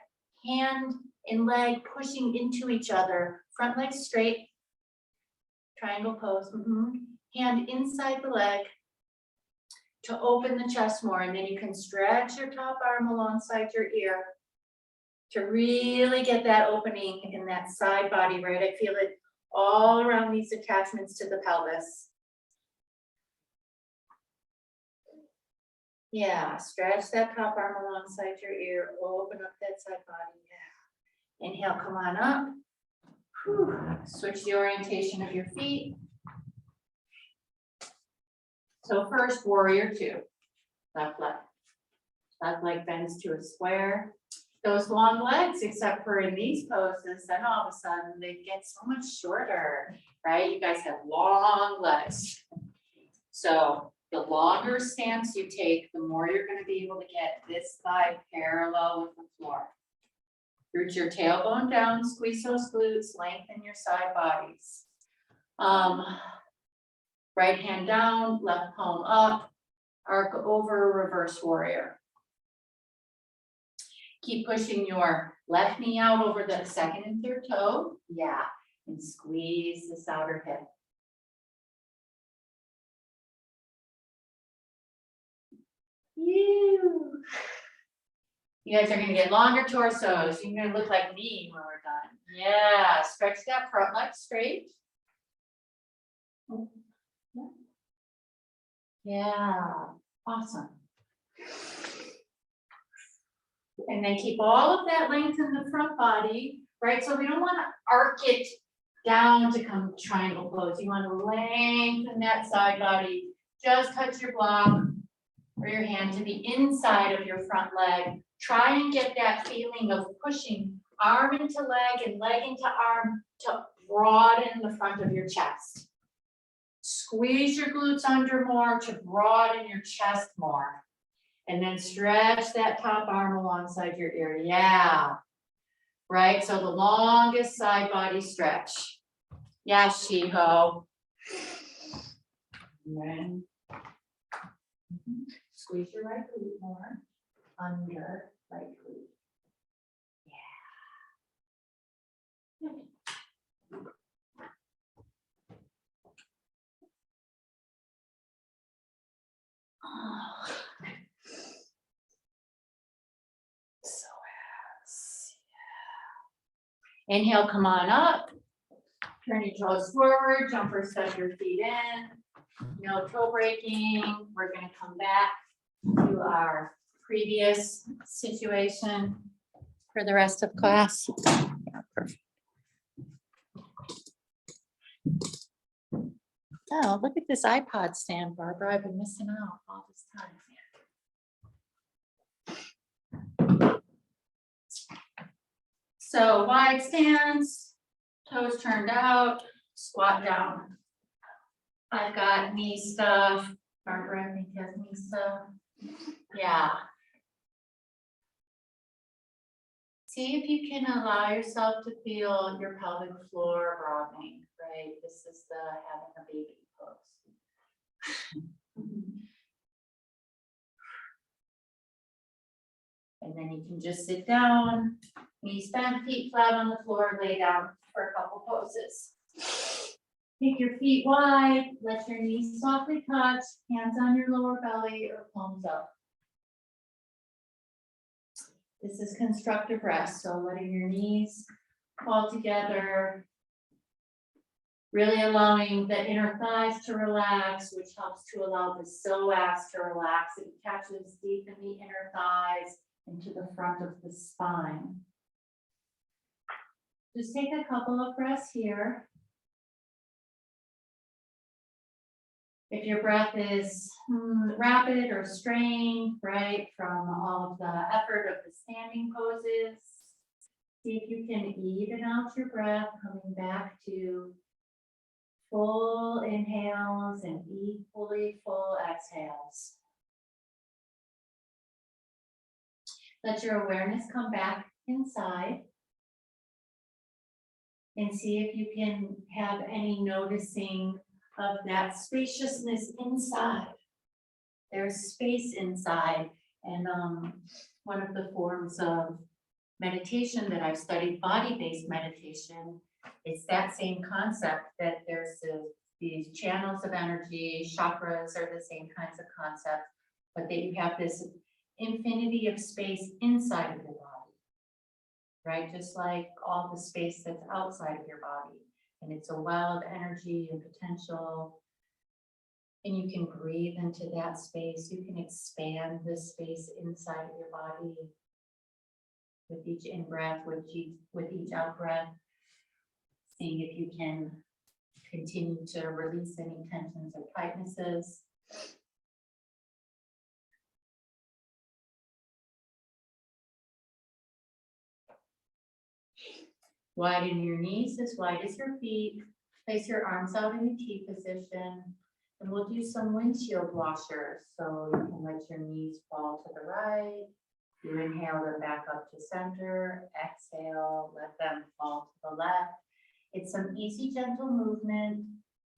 hand and leg pushing into each other. Front leg straight, triangle pose. Hand inside the leg to open the chest more, and then you can stretch your top arm alongside your ear to really get that opening in that side body, right? I feel it all around these attachments to the pelvis. Yeah, stretch that top arm alongside your ear, open up that side body. Yeah. Inhale, come on up. Whew. Switch the orientation of your feet. So first, warrior two, left leg. Left leg bends to a square. Those long legs, except for in these poses, then all of a sudden they get so much shorter, right? You guys have long legs. So the longer stance you take, the more you're going to be able to get this thigh parallel with the floor. Root your tailbone down, squeeze those glutes, lengthen your side bodies. Right hand down, left palm up, arc over, reverse warrior. Keep pushing your left knee out over the second and third toe. Yeah, and squeeze this outer hip. You guys are gonna get longer torsos. You're gonna look like me when we're done. Yeah, stretch that front leg straight. Yeah, awesome. And then keep all of that length in the front body, right? So we don't want to arc it down to come triangle pose. You want to lengthen that side body. Just touch your block or your hand to the inside of your front leg. Try and get that feeling of pushing arm into leg and leg into arm to broaden the front of your chest. Squeeze your glutes under more to broaden your chest more. And then stretch that top arm alongside your ear. Yeah. Right? So the longest side body stretch. Yeah, Shiho. And then squeeze your right glute more. Under right glute. Yeah. Oh. So yes. Yeah. Inhale, come on up. Turn your toes forward, jump or step your feet in. No toe breaking. We're going to come back to our previous situation for the rest of class. Yeah, perfect. Oh, look at this iPod stand, Barbara. I've been missing out all this time. So wide stance, toes turned out, squat down. I've got knee stuff. Barbara, I think has knee stuff. Yeah. See if you can allow yourself to feel your pelvic floor broadening, right? This is the having a baby pose. And then you can just sit down, knees bent, feet flat on the floor, lay down for a couple poses. Take your feet wide, let your knees softly touch, hands on your lower belly or palms up. This is constructive rest, so letting your knees fall together, really allowing the inner thighs to relax, which helps to allow the psoas to relax. It catches deep in the inner thighs into the front of the spine. Just take a couple of breaths here. If your breath is rapid or strained, right, from all of the effort of the standing poses, see if you can even out your breath, coming back to full inhales and equally full exhales. Let your awareness come back inside and see if you can have any noticing of that spaciousness inside. There's space inside. And one of the forms of meditation that I've studied, body-based meditation, it's that same concept that there's these channels of energy, chakras are the same kinds of concepts, but that you have this infinity of space inside of your body, right? Just like all the space that's outside of your body. And it's a well of energy and potential. And you can breathe into that space. You can expand this space inside of your body with each in-breath, with each out-breath. Seeing if you can continue to release any tensions or tightnesses. Widen your knees as wide as your feet. Place your arms out in a T position. And we'll do some windshield washers. So you can let your knees fall to the right. You inhale them back up to center. Exhale, let them fall to the left. It's some easy, gentle movement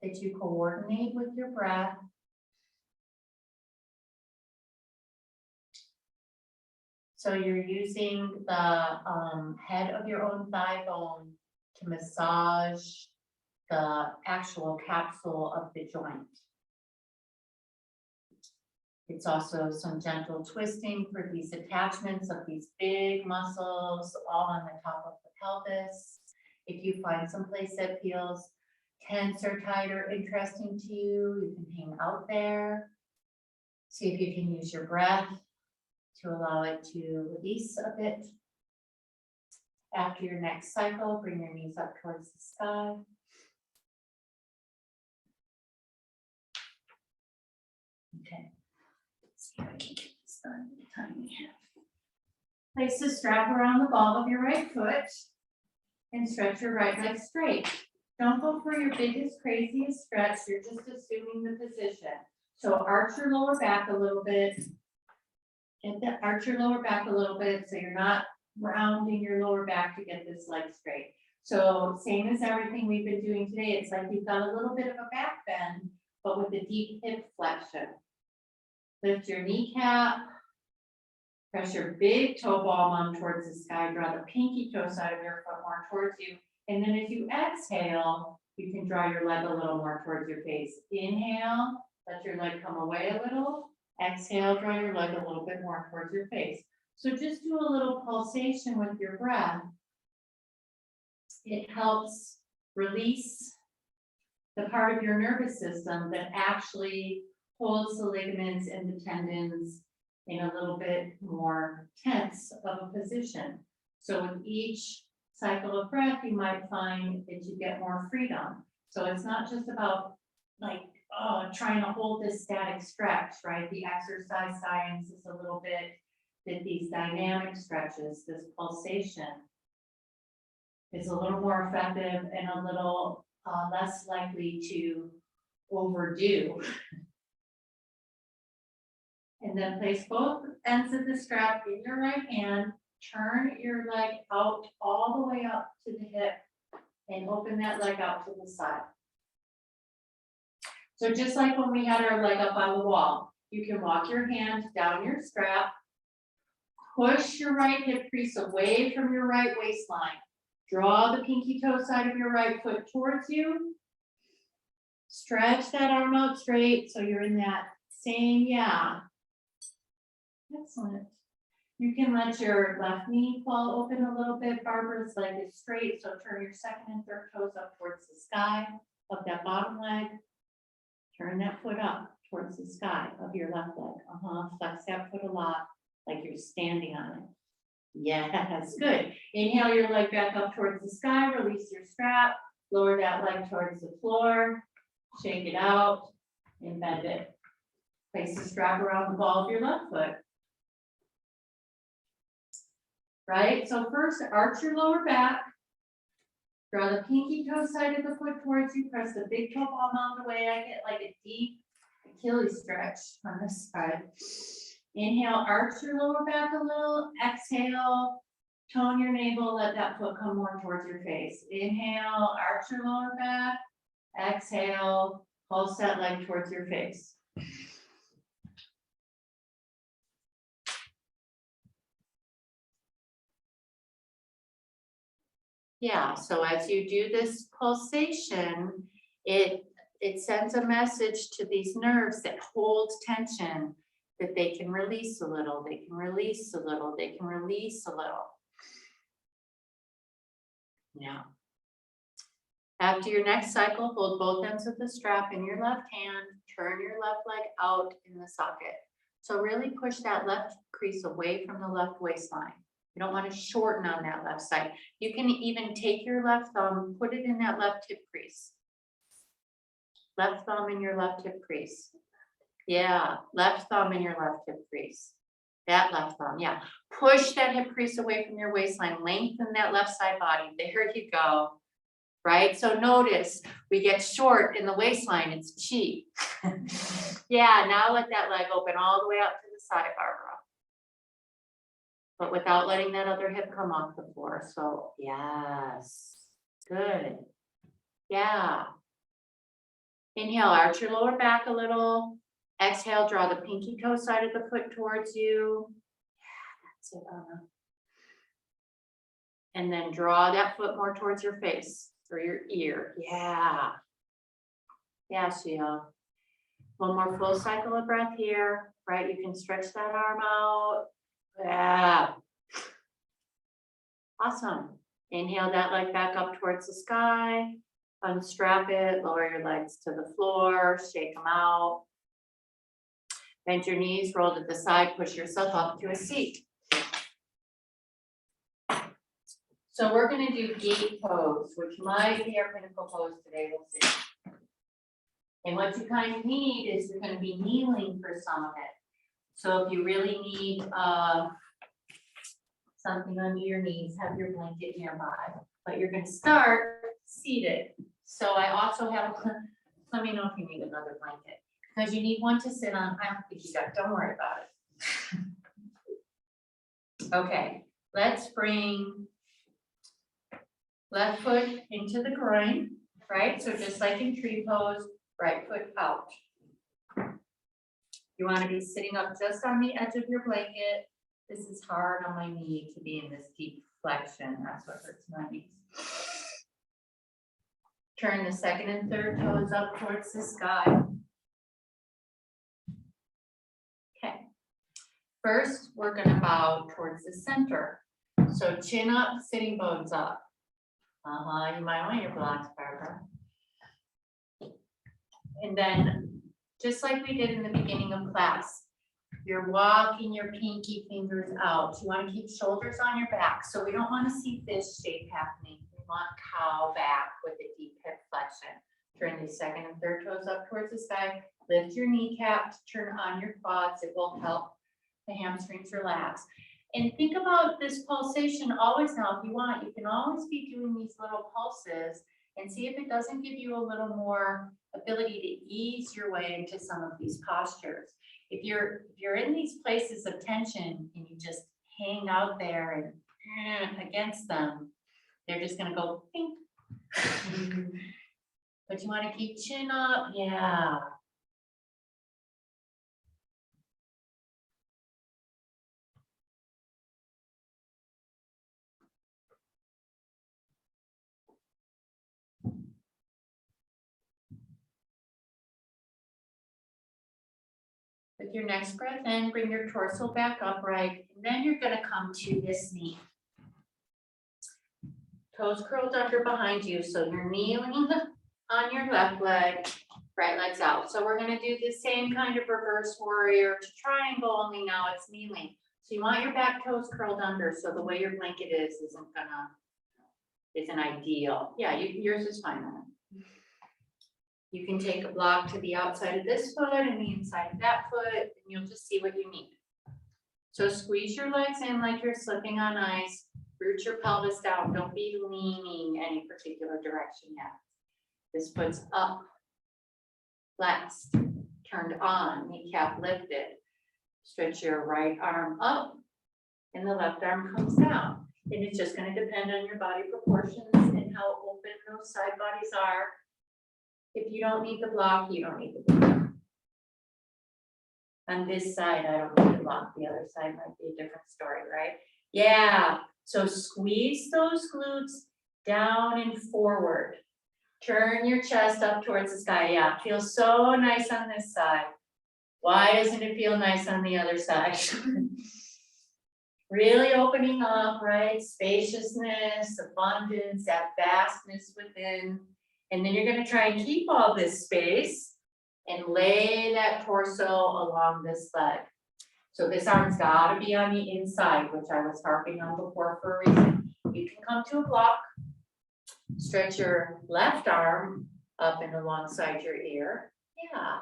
that you coordinate with your breath. So you're using the head of your own thigh bone to massage the actual capsule of the joint. It's also some gentle twisting for these attachments of these big muscles all on the top of the pelvis. If you find someplace that feels tense or tight or interesting to you, you can hang out there. See if you can use your breath to allow it to release a bit. After your next cycle, bring your knees up towards the sky. Okay. Let's see if I can get this done in the time we have. Place the strap around the ball of your right foot and stretch your right leg straight. Don't go for your biggest, craziest stretch. You're just assuming the position. So arch your lower back a little bit. Arch your lower back a little bit so you're not rounding your lower back to get this leg straight. So same as everything we've been doing today, it's like you've got a little bit of a back bend, but with a deep hip flexion. Lift your kneecap. Press your big toe ball on towards the sky. Draw the pinky toe side of your foot more towards you. And then as you exhale, you can draw your leg a little more towards your face. Inhale, let your leg come away a little. Exhale, draw your leg a little bit more towards your face. So just do a little pulsation with your breath. It helps release the part of your nervous system that actually holds the ligaments and the tendons in a little bit more tense of a position. So with each cycle of breath, you might find that you get more freedom. So it's not just about like, oh, trying to hold this static stretch, right? The exercise science is a little bit that these dynamic stretches, this pulsation, is a little more effective and a little less likely to overdo. And then place both ends of the strap in your right hand, turn your leg out all the way up to the hip and open that leg out to the side. So just like when we had our leg up on the wall, you can walk your hand down your strap, push your right hip crease away from your right waistline, draw the pinky toe side of your right foot towards you, stretch that arm out straight so you're in that same, yeah. Excellent. You can let your left knee fall open a little bit. Barbara's leg is straight, so turn your second and third toes up towards the sky of that bottom leg. Turn that foot up towards the sky of your left leg. Flex that foot a lot, like you're standing on it. Yes, good. Inhale your leg back up towards the sky, release your strap, lower that leg towards the floor, shake it out, and bend it. Place the strap around the ball of your left foot. Right, so first arch your lower back, draw the pinky toe side of the foot towards you, press the big toe palm out of the way. I get like a deep Achilles stretch on this side. Inhale, arch your lower back a little, exhale, tone your navel, let that foot come more towards your face. Inhale, arch your lower back, exhale, pulse that leg towards your face. Yeah, so as you do this pulsation, it sends a message to these nerves that hold tension, that they can release a little, they can release a little, they can release a little. Yeah. After your next cycle, hold both ends of the strap in your left hand, turn your left leg out in the socket. So really push that left crease away from the left waistline. You don't want to shorten on that left side. You can even take your left thumb, put it in that left hip crease. Left thumb in your left hip crease. Yeah, left thumb in your left hip crease. That left thumb, yeah. Push that hip crease away from your waistline. Lengthen that left side body. There you go. Right? So notice we get short in the waistline. It's cheap. Yeah, now let that leg open all the way out to the side, Barbara. But without letting that other hip come off the floor. So yes, good. Yeah. Inhale, arch your lower back a little. Exhale, draw the pinky toe side of the foot towards you. Yeah, that's it, Anna. And then draw that foot more towards your face or your ear. Yeah. Yeah, Sheila. One more full cycle of breath here, right? You can stretch that arm out. Yeah. Awesome. Inhale that leg back up towards the sky. Unstrap it, lower your legs to the floor, shake them out. Bend your knees, roll to the side, push yourself up to a seat. So we're gonna do gate pose, which might be our pinnacle pose today, we'll see. And what you kind of need is you're gonna be kneeling for some of it. So if you really need something under your knees, have your blanket nearby. But you're gonna start seated. So I also have, let me know if you need another blanket. Because you need one to sit on. I don't think you got, don't worry about it. Okay, let's bring left foot into the groin, right? So just like in tree pose, right foot out. You want to be sitting up just on the edge of your blanket. This is hard on my knee to be in this deep flexion. That's what hurts my knees. Turn the second and third toes up towards the sky. Okay. First, we're going to bow towards the center. So chin up, sitting bones up. You might want your blocks, Barbara. And then, just like we did in the beginning of class, you're walking your pinky fingers out. You want to keep shoulders on your back. So we don't want to see this shape happening. We want cow back with a deep hip flexion. Turn the second and third toes up towards the sky. Lift your kneecaps, turn on your quads. It will help the hamstrings relax. And think about this pulsation always now. If you want, you can always be doing these little pulses and see if it doesn't give you a little more ability to ease your way into some of these postures. If you're in these places of tension and you just hang out there and against them, they're just gonna go pink. But you want to keep chin up, yeah. With your next breath in, bring your torso back upright, and then you're gonna come to this knee. Toes curled under behind you, so you're kneeling on your left leg, right leg's out. So we're gonna do the same kind of reverse warrior to triangle, only now it's kneeling. So you want your back toes curled under, so the way your blanket isn't ideal. Yeah, yours is fine on it. You can take a block to the outside of this foot and the inside of that foot, and you'll just see what you need. So squeeze your legs in like you're slipping on ice. Root your pelvis down. Don't be leaning any particular direction yet. This foot's up, flexed, turned on, kneecap lifted. Stretch your right arm up and the left arm comes down. And it's just going to depend on your body proportions and how open those side bodies are. If you don't need the block, you don't need the block. On this side, I don't need the block. The other side might be a different story, right? Yeah. So squeeze those glutes down and forward. Turn your chest up towards the sky. Yeah, feels so nice on this side. Why doesn't it feel nice on the other side? Really opening up, right? Spaciousness, abundance, that vastness within. And then you're going to try and keep all this space and lay that torso along this leg. So this arm's got to be on the inside, which I was harping on before for a reason. You can come to a block, stretch your left arm up and alongside your ear. Yeah.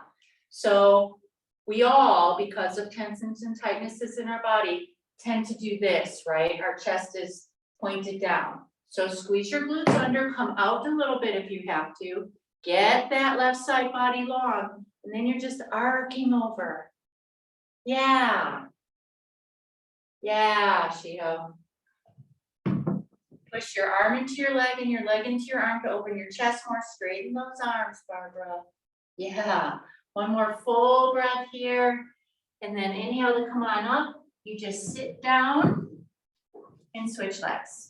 So we all, because of tensions and tightnesses in our body, tend to do this, right? Our chest is pointed down. So squeeze your glutes under, come out a little bit if you have to. Get that left side body long, and then you're just arcing over. Yeah. Yeah, Shiho. Push your arm into your leg and your leg into your arm to open your chest more. Straighten those arms, Barbara. Yeah. One more full breath here. And then inhale to come on up. You just sit down and switch legs.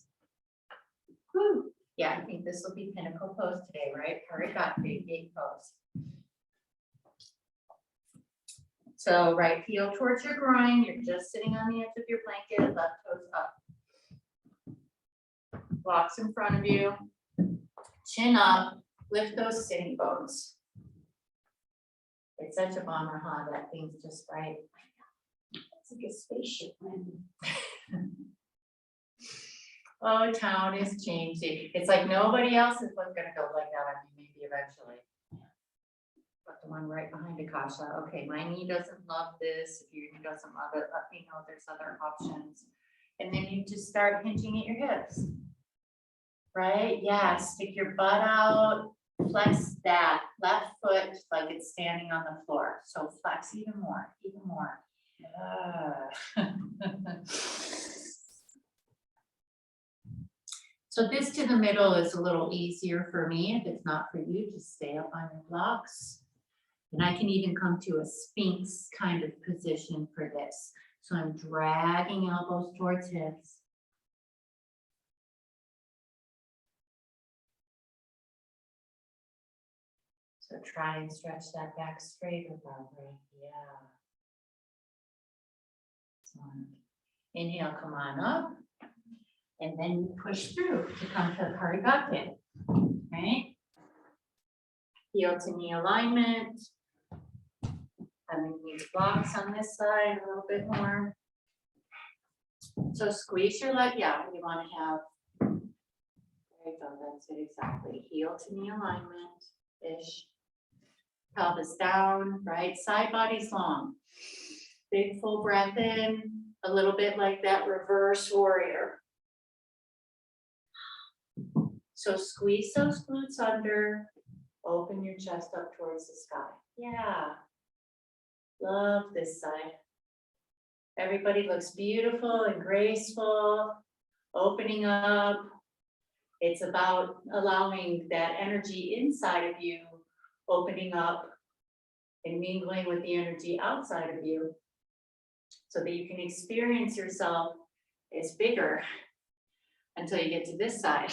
Whew. Yeah, I think this will be pinnacle pose today, right? Already got big gate pose. So right heel towards your groin, you're just sitting on the edge of your blanket, left toes up. Blocks in front of you, chin up, lift those sitting bones. It's such a bummer, huh? That thing's just right. It's like a spaceship landing. Oh, town is changing. It's like nobody else is gonna go like that. I mean, maybe eventually. But the one right behind Akasha. Okay, my knee doesn't love this. If your knee doesn't love it, let me know there's other options. And then you just start hinging at your hips. Right? Yeah, stick your butt out. Flex that left foot like it's standing on the floor. So flex even more, even more. So this to the middle is a little easier for me. If it's not for you, just stay up on your blocks. And I can even come to a Sphinx kind of position for this. So I'm dragging elbows towards hips. So try and stretch that back straight or Barbara. Yeah. Excellent. Inhale, come on up. And then you push through to come to Prasarita. Right? Heel to knee alignment. Having these blocks on this side a little bit more. So squeeze your leg out. You want to have, there you go, that's it exactly. Heel to knee alignment-ish. Pelvis down, right? Side body's long. Big full breath in, a little bit like that reverse warrior. So squeeze those glutes under, open your chest up towards the sky. Yeah. Love this side. Everybody looks beautiful and graceful, opening up. It's about allowing that energy inside of you, opening up and mingling with the energy outside of you so that you can experience yourself as bigger until you get to this side.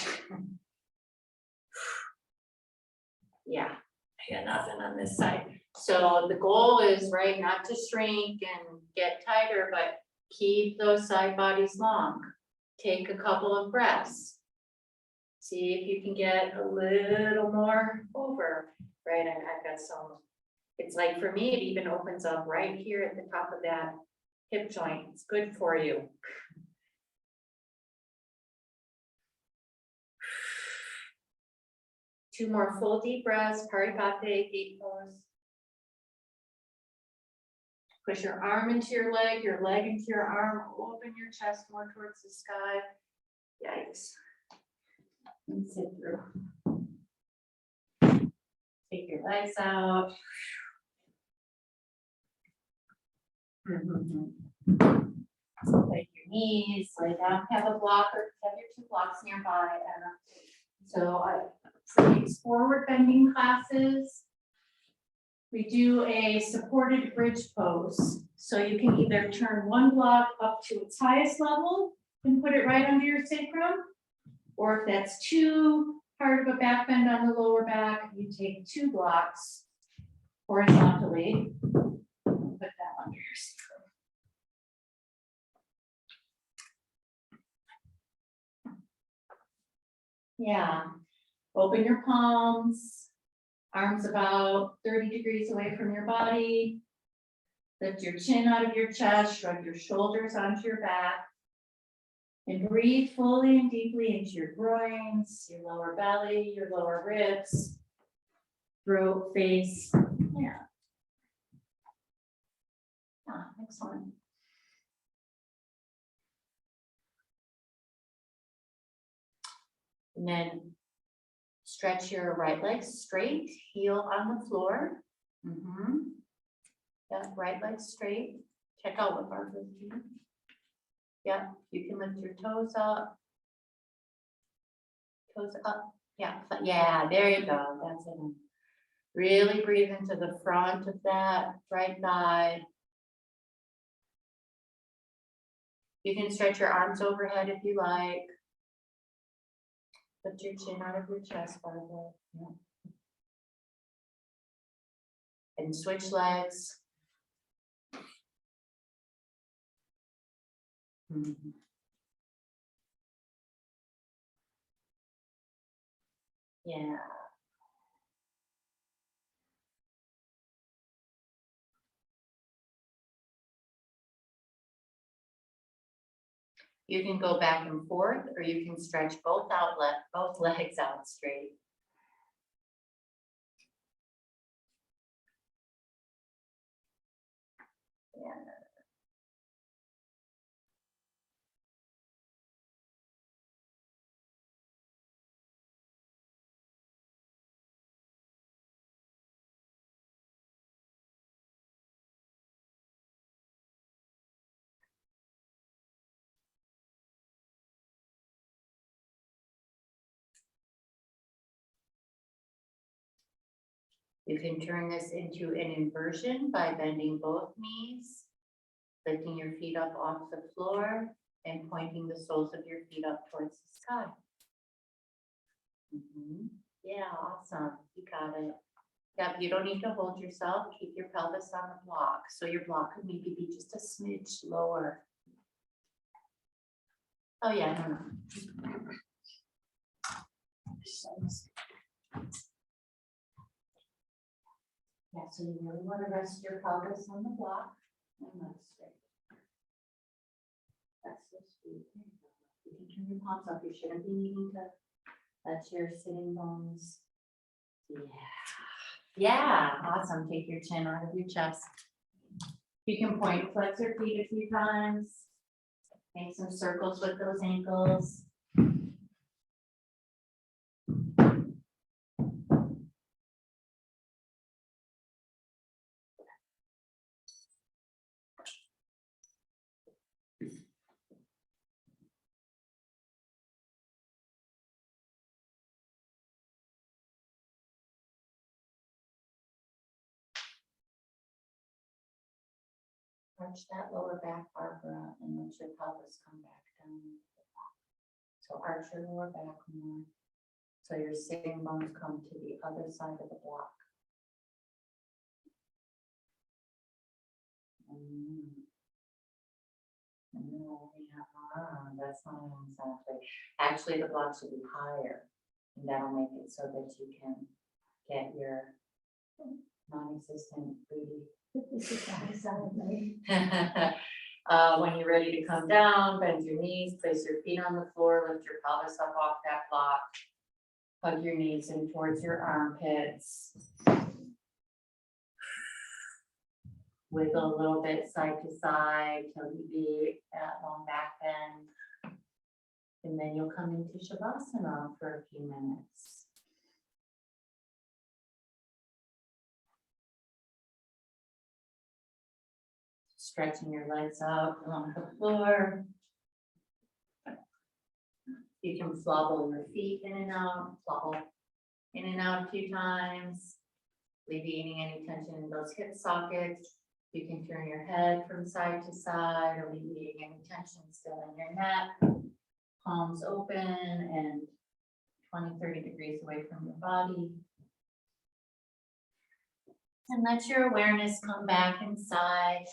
Yeah, I got nothing on this side. So the goal is, right, not to shrink and get tighter, but keep those side bodies long. Take a couple of breaths. See if you can get a little more over, right? I've got some, it's like for me, it even opens up right here at the top of that hip joint. It's good for you. Two more full deep breaths, Prasarita, deep pose. Push your arm into your leg into your arm, open your chest more towards the sky. Yikes. And sit through. Take your legs out. Take your knees, lay down, have a blocker, have your two blocks nearby. So for these forward bending classes, we do a supported bridge pose. So you can either turn one block up to its highest level and put it right under your sacrum, or if that's too hard of a back bend on the lower back, you take two blocks horizontally, put that under your sacrum. Yeah, open your palms. Arms about 30 degrees away from your body. Lift your chin out of your chest, shrug your shoulders onto your back. And breathe fully and deeply into your groins, your lower belly, your lower ribs, throat, face. Yeah. Excellent. And then stretch your right leg straight, heel on the floor. Yeah, right leg straight. Check out what Barbara's doing. Yeah, you can lift your toes up. Toes up. Yeah, there you go. That's it. Really breathe into the front of that right thigh. You can stretch your arms overhead if you like. Lift your chin out of your chest, Barbara. Yeah. And switch legs. Mhm. Yeah. You can go back and forth, or you can stretch both legs out straight. Yeah. You can turn this into an inversion by bending both knees, lifting your feet up off the floor and pointing the soles of your feet up towards the sky. Yeah, awesome. You got it. Yep, you don't need to hold yourself. Keep your pelvis on the block. So your block could maybe be just a smidge lower. Oh, yeah, no, no. Yeah, so you really want to rest your pelvis on the block and legs straight. That's so sweet. You can turn your palms up. You shouldn't be needing to let your sitting bones. Yeah. Yeah, awesome. Take your chin out of your chest. You can point, flex your feet a few times. Make some circles with those ankles. Arch that lower back, Barbara, and let your pelvis come back down. So arch your lower back more. So your sitting bones come to the other side of the block. That's not exactly. Actually, the block should be higher, and that'll make it so that you can get your non-existent booty. When you're ready to come down, bend your knees, place your feet on the floor, lift your pelvis up off that block. Hug your knees in towards your armpits. Wiggle a little bit side to side till you be at long back bend. And then you'll come into Shavasana for a few minutes. Stretching your legs out along the floor. You can flobble your feet in and out, flobble in and out a few times, alleviating any tension in those hip sockets. You can turn your head from side to side, alleviating any tension still in your neck. Palms open and 20-30 degrees away from your body. And let your awareness come back inside.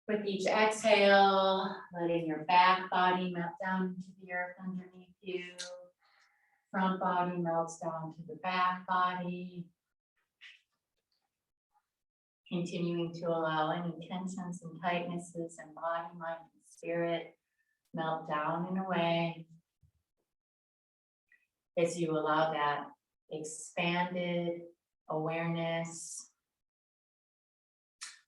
With each exhale, letting your back body melt down into the earth underneath you. Front body melts down to the back body. Continuing to allow any tensions and tightnesses in body, mind, and spirit melt down and away. As you allow that expanded awareness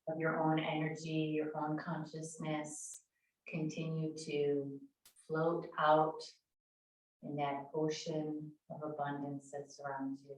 of your own energy, your own consciousness, continue to float out in that ocean of abundance that surrounds you.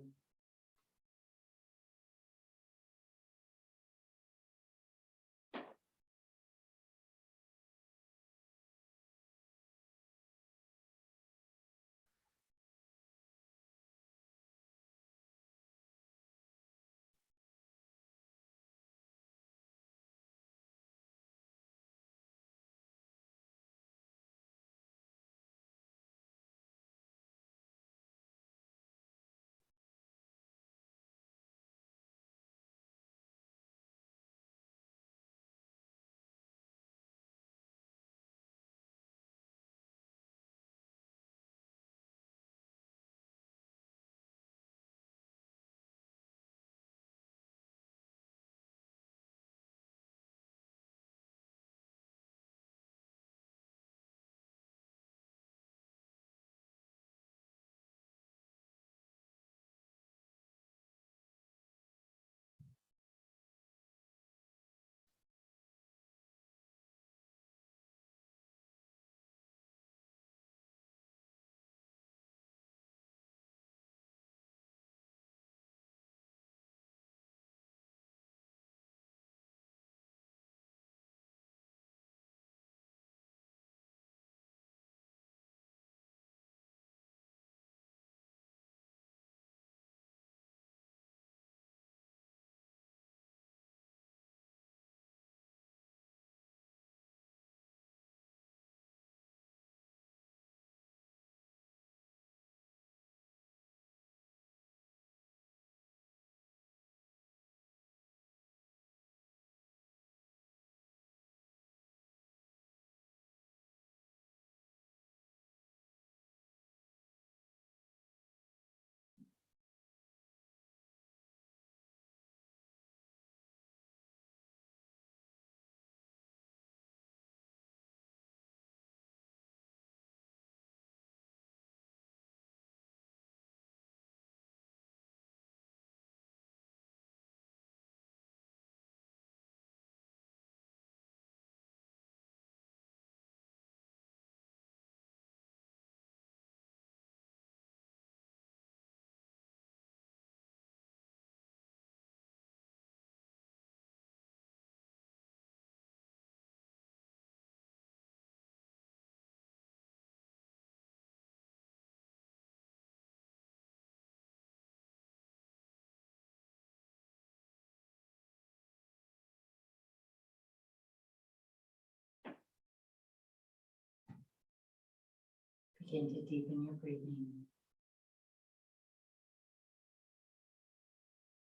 Begin to deepen your breathing.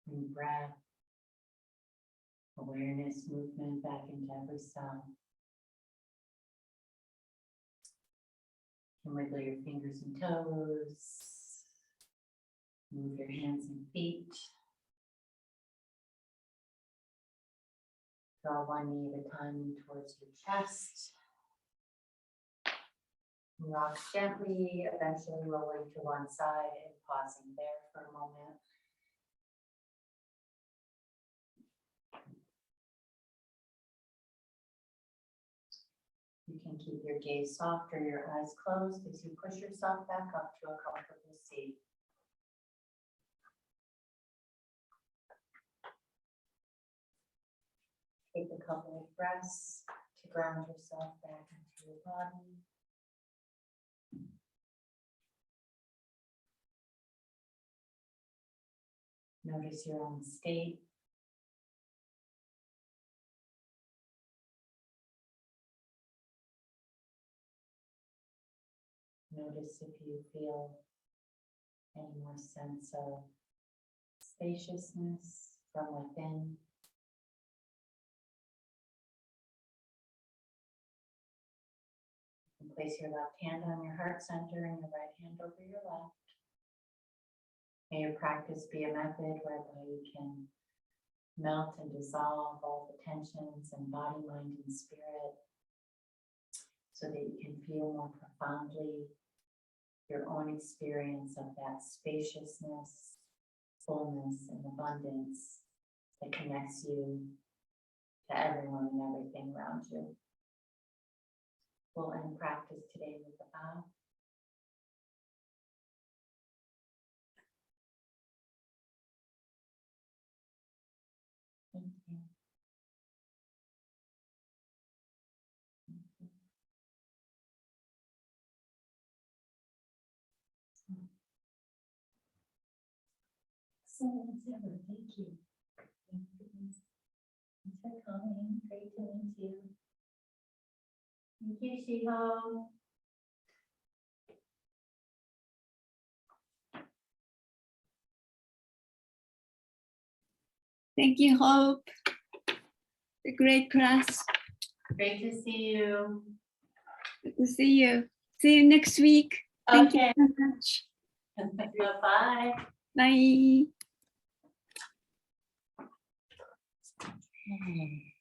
Bring breath, awareness, movement back into every cell. And wiggle your fingers and toes. Move your hands and feet. Draw one knee at a time in towards your chest. Rock gently, eventually rolling to one side and pausing there for a moment. You can keep your gaze soft or your eyes closed as you push yourself back up to a comfortable seat. Take a couple of breaths to ground yourself back into your body. Notice your own state. Notice if you feel any more sense of spaciousness from within. And place your left hand on your heart center and your right hand over your left. May your practice be a method whereby you can melt and dissolve all the tensions in body, mind, and spirit so that you can feel more profoundly your own experience of that spaciousness, fullness, and abundance that connects you to everyone and everything around you. We'll end practice today with a bow. Thank you. Excellent, Sarah. Thank you. Thanks for coming. Great to meet you. Thank you, Shiho. Thank you, Hope. A great class. Great to see you. Good to see you. See you next week. Thank you so much. Bye. Bye. Okay.